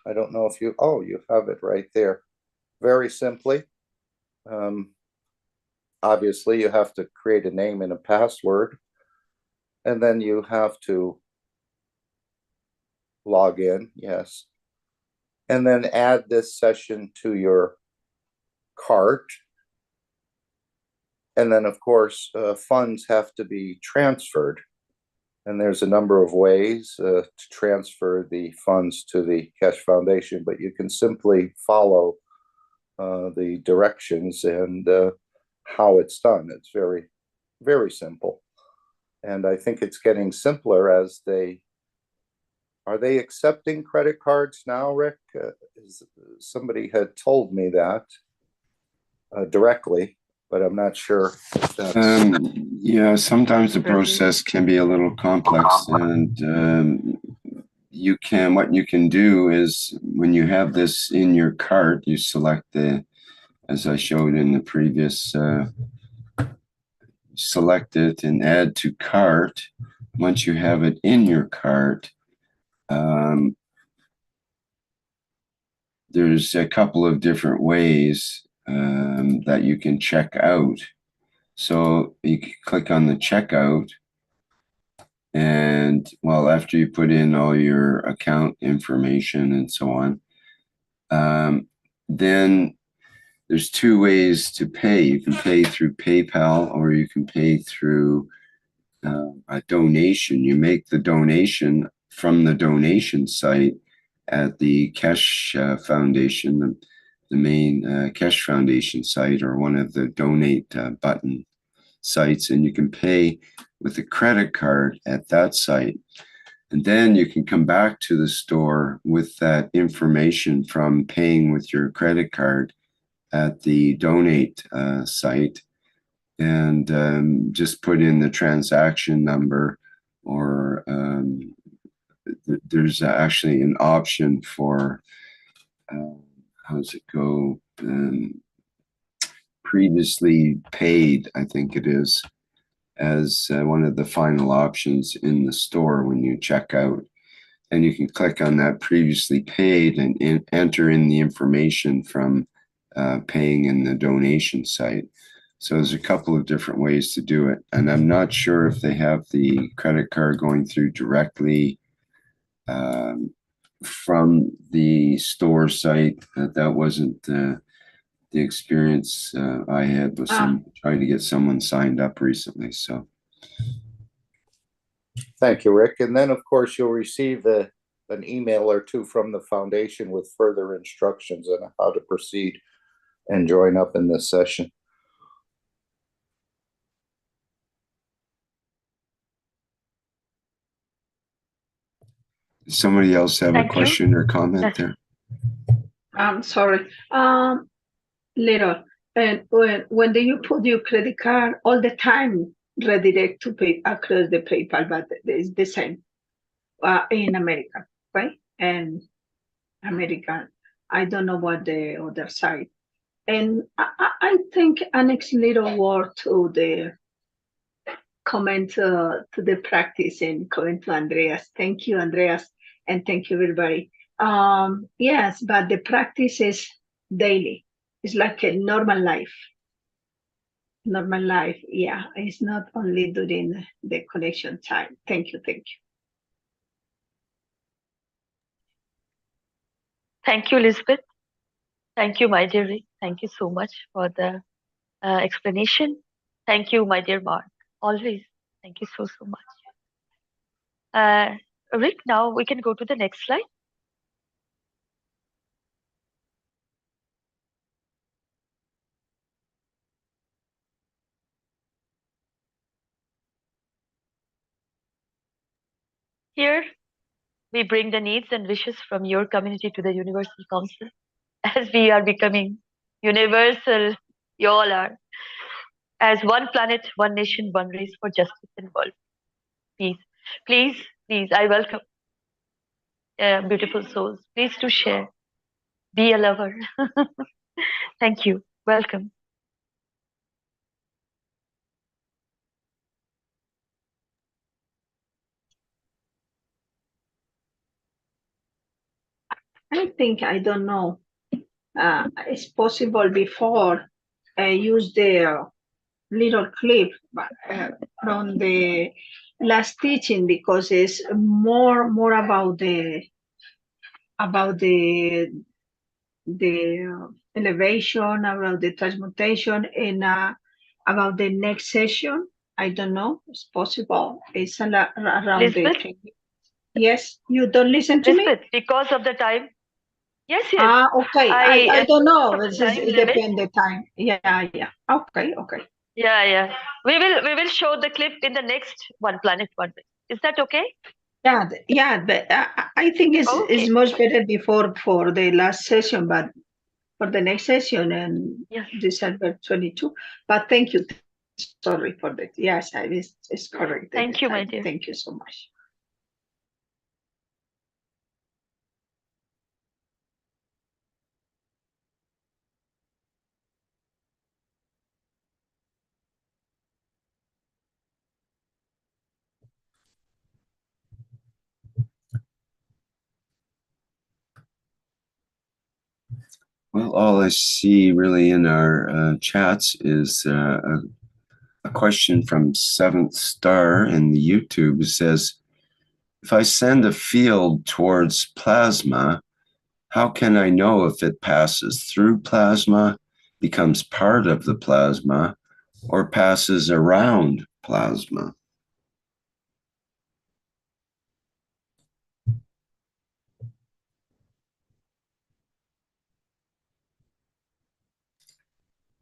I don't know if you have it right there. Very simply, obviously you have to create a name and a password, and then you have to log in, yes, and then add this session to your cart. And then, of course, funds have to be transferred. And there's a number of ways to transfer the funds to the Keshe Foundation, but you can simply follow the directions and how it's done. It's very, very simple. And I think it's getting simpler as are they accepting credit cards now, Rick? Somebody had told me that directly, but I'm not sure if that's... Yeah, sometimes the process can be a little complex, and what you can do is when you have this in your cart, you select as I showed in the previous, select it and add to cart. Once you have it in your cart, there's a couple of different ways that you can check out. So you can click on the checkout, and well, after you put in all your account information and so on, then there's two ways to pay. You can pay through PayPal, or you can pay through a donation. You make the donation from the donation site at the Keshe Foundation, the main Keshe Foundation site, or one of the donate button sites, and you can pay with a credit card at that site. And then you can come back to the store with that information from paying with your credit card at the donate site, and just put in the transaction number, or there's actually an option for how does it go, previously paid, I think it is, as one of the final options in the store when you check out. And you can click on that previously paid and enter in the information from paying in the donation site. So there's a couple of different ways to do it. And I'm not sure if they have the credit card going through directly from the store site. That wasn't the experience I had with trying to get someone signed up recently. So Thank you, Rick. And then, of course, you'll receive an email or two from the foundation with further instructions on how to proceed and join up in this session. Does somebody else have a question or comment there? I'm sorry. Little, and when do you put your credit card all the time redirect to pay across the PayPal, but it's the same in America, right? And American, I don't know what the other side. And I think a next little word to the comment to the practice and comment to Andreas. Thank you, Andreas, and thank you, everybody. Yes, but the practice is daily. It's like a normal life. Normal life, yeah. It's not only during the connection time. Thank you, thank you. Thank you, Elizabeth. Thank you, my dear Rick. Thank you so much for the explanation. Thank you, my dear Mark. Always. Thank you so much. Rick, now we can go to the next slide. Here, we bring the needs and wishes from your community to the Universal Council. As we are becoming universal, you all are. As one planet, one nation, one race for justice and world peace. Please, please, I welcome beautiful souls. Please to share. Be a lover. Thank you. Welcome. I think, I don't know, it's possible before I use the little clip from the last teaching, because it's more about the elevation, about the transmutation, and about the next session. I don't know. It's possible. It's around the. Lisbeth? Yes, you don't listen to me? Lisbeth, because of the time. Yes, yes. Okay. I don't know. It Time limit. depends the time. Yeah. Okay. Yeah. We will show the clip in the next One Planet One Way. Is that okay? Yeah, but I think it's much better before for the last session, but for the next session and December 22. But thank you. Sorry for that. Yes, it's correct. Thank you, my dear. Thank you so much. Well, all I see really in our chats is a question from Seventh Star in the YouTube. It says, if I send a field towards plasma, how can I know if it passes through plasma, becomes part of the plasma, or passes around plasma?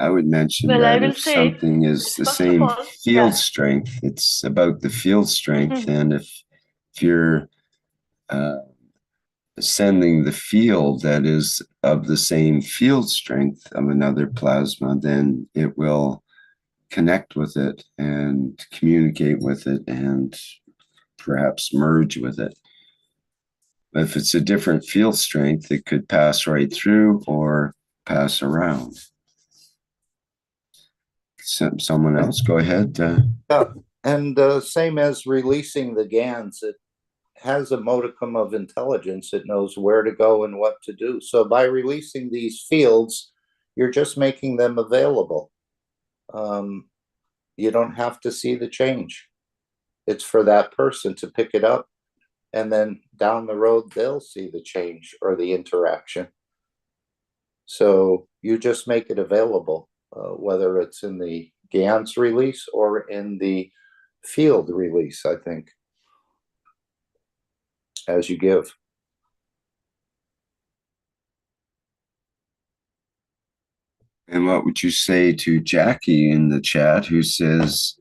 I would mention that if something is the same field strength, it's about the field strength. And if you're sending the field that is of the same field strength of another plasma, then it will connect with it and communicate with it and perhaps merge with it. If it's a different field strength, it could pass right through or pass around. Someone else, go ahead. Yeah, and same as releasing the GANs, it has a modicum of intelligence. It knows where to go and what to do. So by releasing these fields, you're just making them available. You don't have to see the change. It's for that person to pick it up, and then down the road, they'll see the change or the interaction. So you just make it available, whether it's in the GANs release or in the field release, I think, as you give. And what would you say to Jackie in the chat, who says,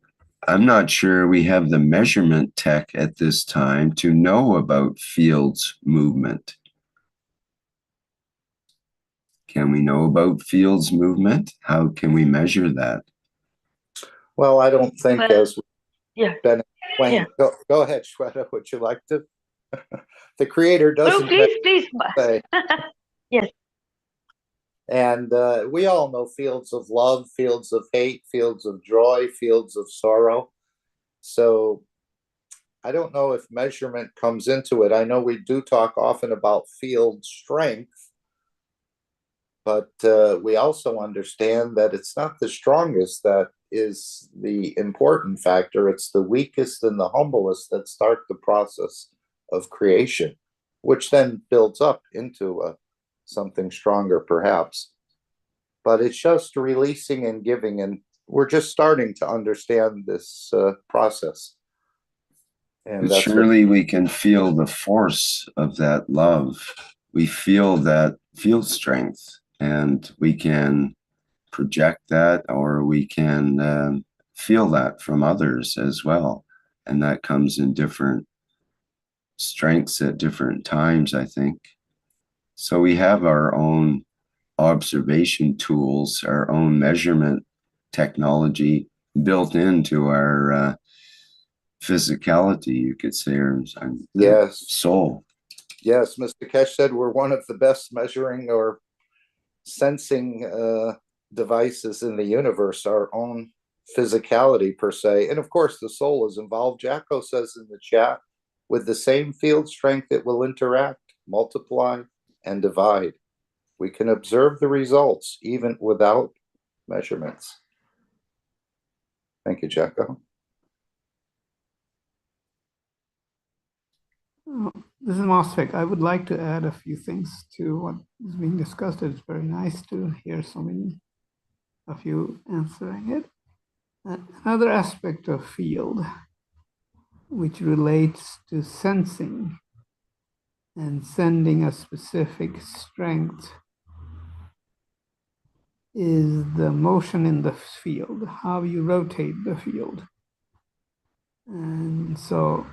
I'm not sure we have the measurement tech at this time to know about fields movement. Can we know about fields movement? How can we measure that? Well, I don't think as we've been explained. Go ahead, Shweta, would you like to? The creator doesn't. No, please. Say. Yes. And we all know fields of love, fields of hate, fields of joy, fields of sorrow. So I don't know if measurement comes into it. I know we do talk often about field strength, but we also understand that it's not the strongest that is the important factor. It's the weakest and the humblest that start the process of creation, which then builds up into something stronger, perhaps. But it's just releasing and giving, and we're just starting to understand this process. And but surely we can feel the force of that love. We feel that field strength, and we can project that, or we can feel that from others as well. And that comes in different strengths at different times, I think. So we have our own observation tools, our own measurement technology built into our physicality, you could say, or yes, soul. Yes, Mr. Keshe said we're one of the best measuring or sensing devices in the universe, our own physicality per se. And of course, the soul is involved. Jacko says in the chat, with the same field strength, it will interact, multiply, and divide. We can observe the results even without measurements. Thank you, Jacko. This is Mosfik. I would like to add a few things to what is being discussed. It's very nice to hear so many of you answering it. Another aspect of field, which relates to sensing and sending a specific strength, is the motion in the field, how you rotate the field. And so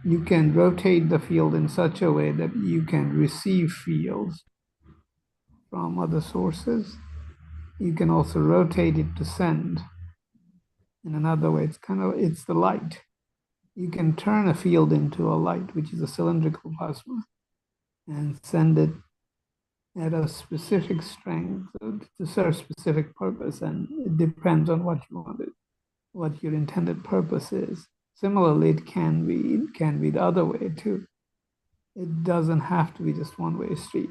you can rotate the field in such a way that you can receive fields from other sources. You can also rotate it to send. In another way, it's the light. You can turn a field into a light, which is a cylindrical plasma, and send it at a specific strength to serve a specific purpose, and it depends on what you want it, what your intended purpose is. Similarly, it can be the other way too. It doesn't have to be just one-way street.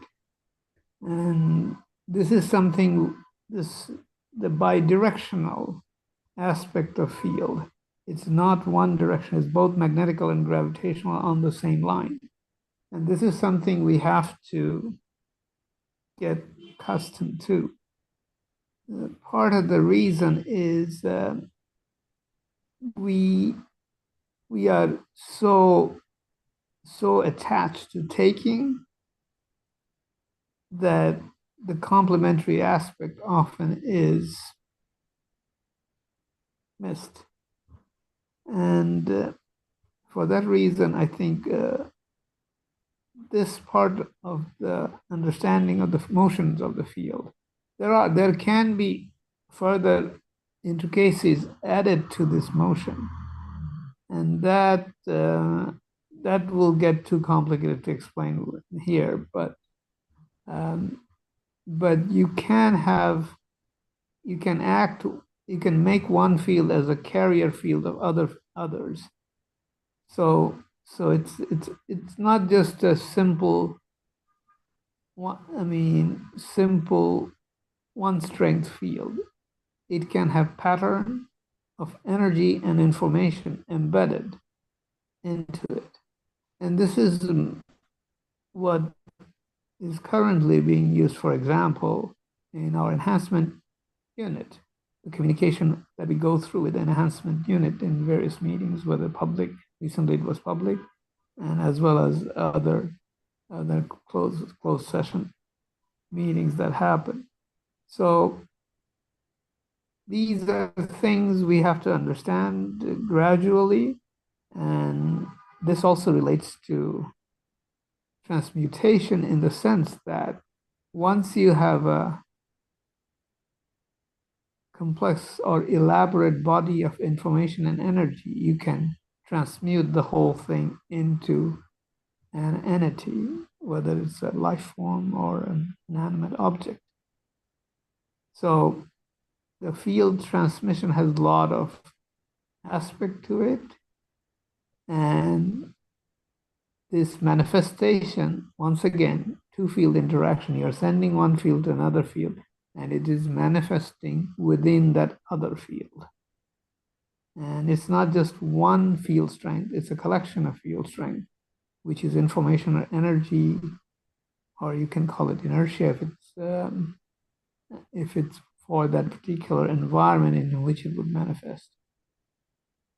And this is something, the bidirectional aspect of field. It's not one direction, it's both magnetical and gravitational on the same line. And this is something we have to get accustomed to. Part of the reason is we are so attached to taking that the complementary aspect often is missed. And for that reason, I think this part of the understanding of the motions of the field, there can be further intricacies added to this motion, and that will get too complicated to explain here. But you can make one field as a carrier field of others. So it's not just a simple one strength field. It can have pattern of energy and information embedded into it. And this is what is currently being used, for example, in our enhancement unit, the communication that we go through with the enhancement unit in various meetings, whether public, recently it was public, and as well as other closed session meetings that happen. So these are things we have to understand gradually, and this also relates to transmutation in the sense that once you have a complex or elaborate body of information and energy, you can transmute the whole thing into an entity, whether it's a life form or an inanimate object. So the field transmission has a lot of aspect to it, and this manifestation, once again, two-field interaction, you're sending one field to another field, and it is manifesting within that other field. And it's not just one field strength, it's a collection of field strength, which is information or energy, or you can call it inertia if it's for that particular environment in which it would manifest.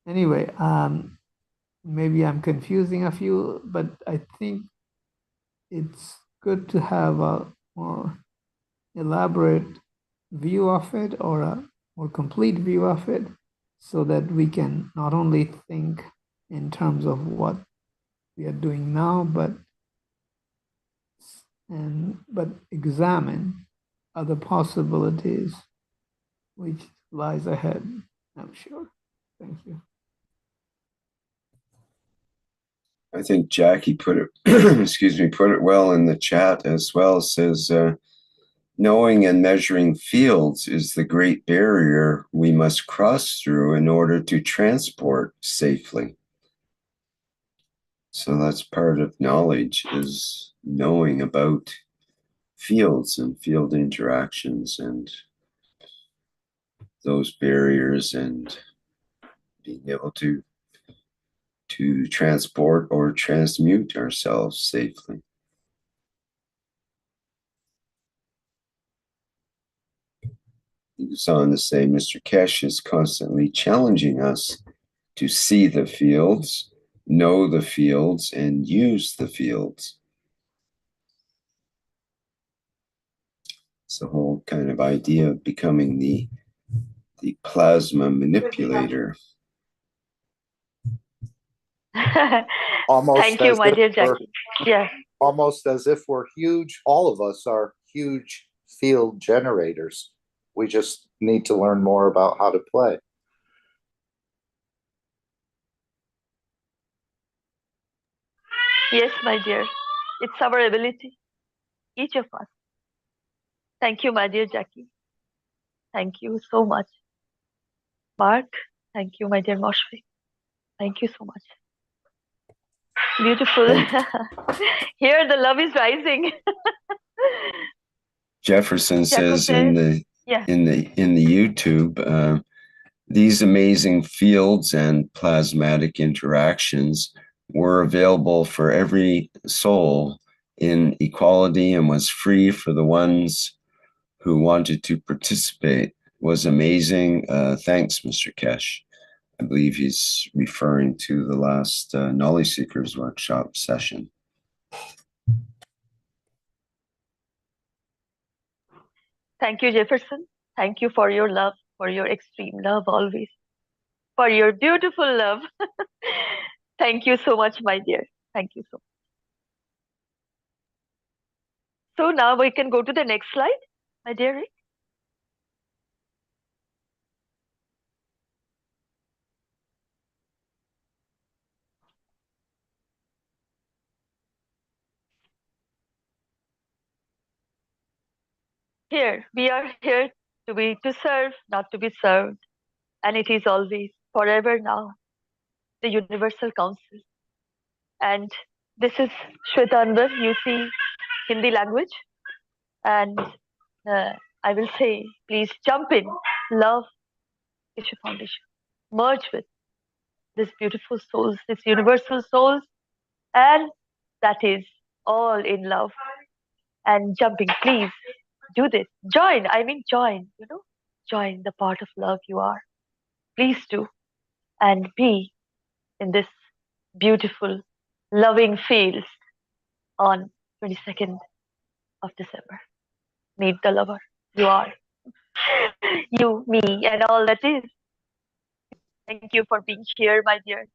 Anyway, maybe I'm confusing a few, but I think it's good to have a more elaborate view of it, or a more complete view of it, so that we can not only think in terms of what we are doing now, but examine other possibilities which lies ahead, I'm sure. Thank you. I think Jackie put it, put it well in the chat as well. It says, knowing and measuring fields is the great barrier we must cross through in order to transport safely. So that's part of knowledge, is knowing about fields and field interactions and those barriers, and being able to transport or transmute ourselves safely. He goes on to say, Mr. Keshe is constantly challenging us to see the fields, know the fields, and use the fields. It's the whole kind of idea of becoming the plasma manipulator. Almost Thank you, as my if dear we're- Jackie. Yeah. Almost as if we're huge, all of us are huge field generators. We just need to learn more about how to play. Yes, my dear. It's our ability, each of us. Thank you, my dear Jackie. Thank you so much. Mark, thank you, my dear Moshfik. Thank you so much. Beautiful. Here the love is rising. Jefferson says in the yeah. in the YouTube, these amazing fields and plasmatic interactions were available for every soul in equality and was free for the ones who wanted to participate. Was amazing. Thanks, Mr. Keshe. I believe he's referring to the last Knowledge Seekers workshop session. Thank you, Jefferson. Thank you for your love, for your extreme love always, for your beautiful love. Thank you so much, my dear. Thank you so much. So now we can go to the next slide, my dear Rick. Here, we are here to serve, not to be served. And it is always, forever now, the Universal Council. And this is Shwetanvar, you see Hindi language. And I will say, please jump in, love Keshe Foundation. Merge with these beautiful souls, these universal souls. And that is all in love. And jumping, please do this. Join, join, join the part of love you are. Please do. And be in this beautiful, loving fields on 22nd of December. Meet the lover you are. You, me, and all that is. Thank you for being here, my dear.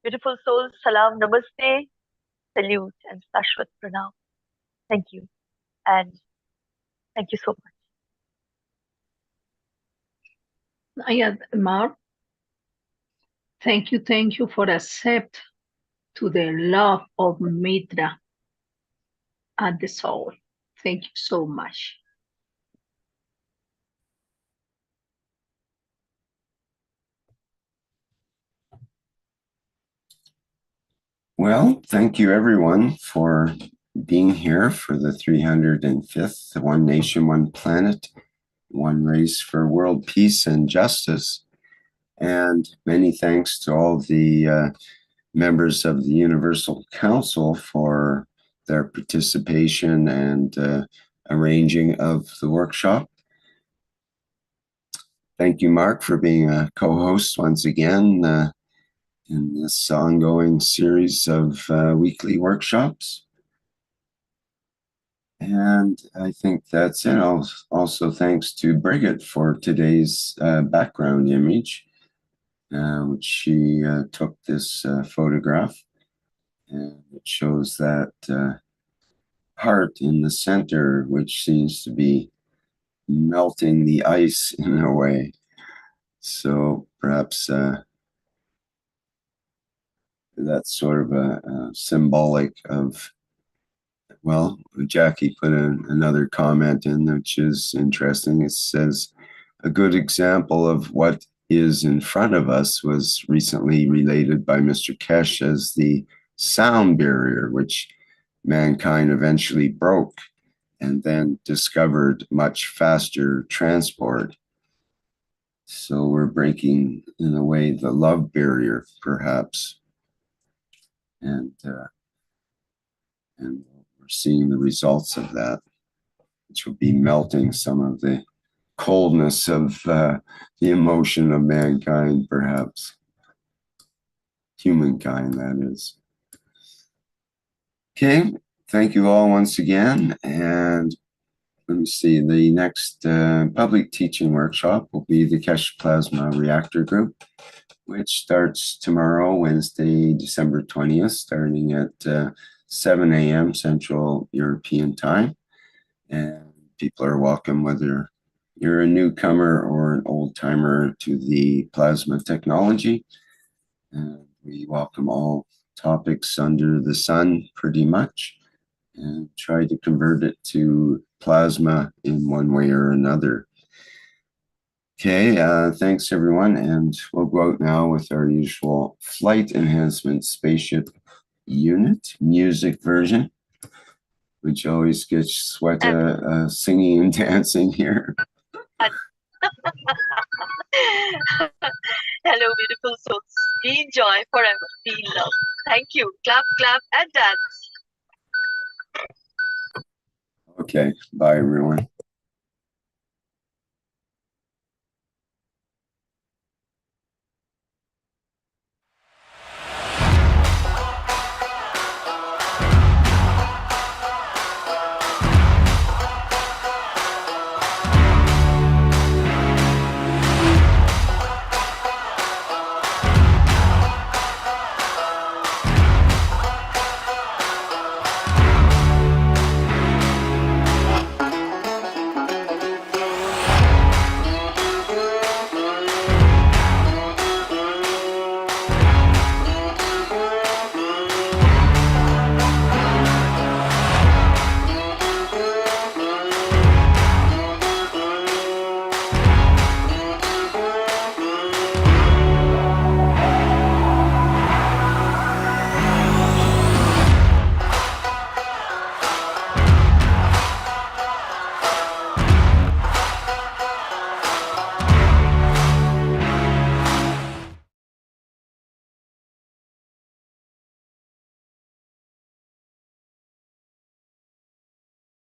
Beautiful souls, salam, namaste, salute, and Sashwat pranam. Thank you. And thank you so much. Mark, thank you for accept to the love of Mitra and the soul. Thank you so much. Well, thank you everyone for being here for the 305th One Nation, One Planet, One Race for World Peace and Justice. And many thanks to all the members of the Universal Council for their participation and arranging of the workshop. Thank you, Mark, for being a co-host once again in this ongoing series of weekly workshops. And I think that's it. Also thanks to Brigitte for today's background image, which she took this photograph. And it shows that heart in the center, which seems to be melting the ice in a way. So perhaps that's sort of a symbolic of, well, Jackie put another comment in, which is interesting. It says, a good example of what is in front of us was recently related by Mr. Keshe as the sound barrier, which mankind eventually broke and then discovered much faster transport. So we're breaking, in a way, the love barrier, perhaps. And we're seeing the results of that, which will be melting some of the coldness of the emotion of mankind, perhaps. Humankind, that is. Okay, thank you all once again. And let me see, the next public teaching workshop will be the Keshe Plasma Reactor Group, which starts tomorrow, Wednesday, December 20th, starting at 7 a.m. Central European Time. And people are welcome, whether you're a newcomer or an old-timer to the plasma technology. And we welcome all topics under the sun, pretty much, and try to convert it to plasma in one way or another. Okay, thanks everyone, and we'll go out now with our usual flight enhancement spaceship unit music version, which always gets sweat singing and dancing here. Hello, beautiful souls. Be joy forever. Be love. Thank you. Clap, clap, and dance. Okay, bye everyone.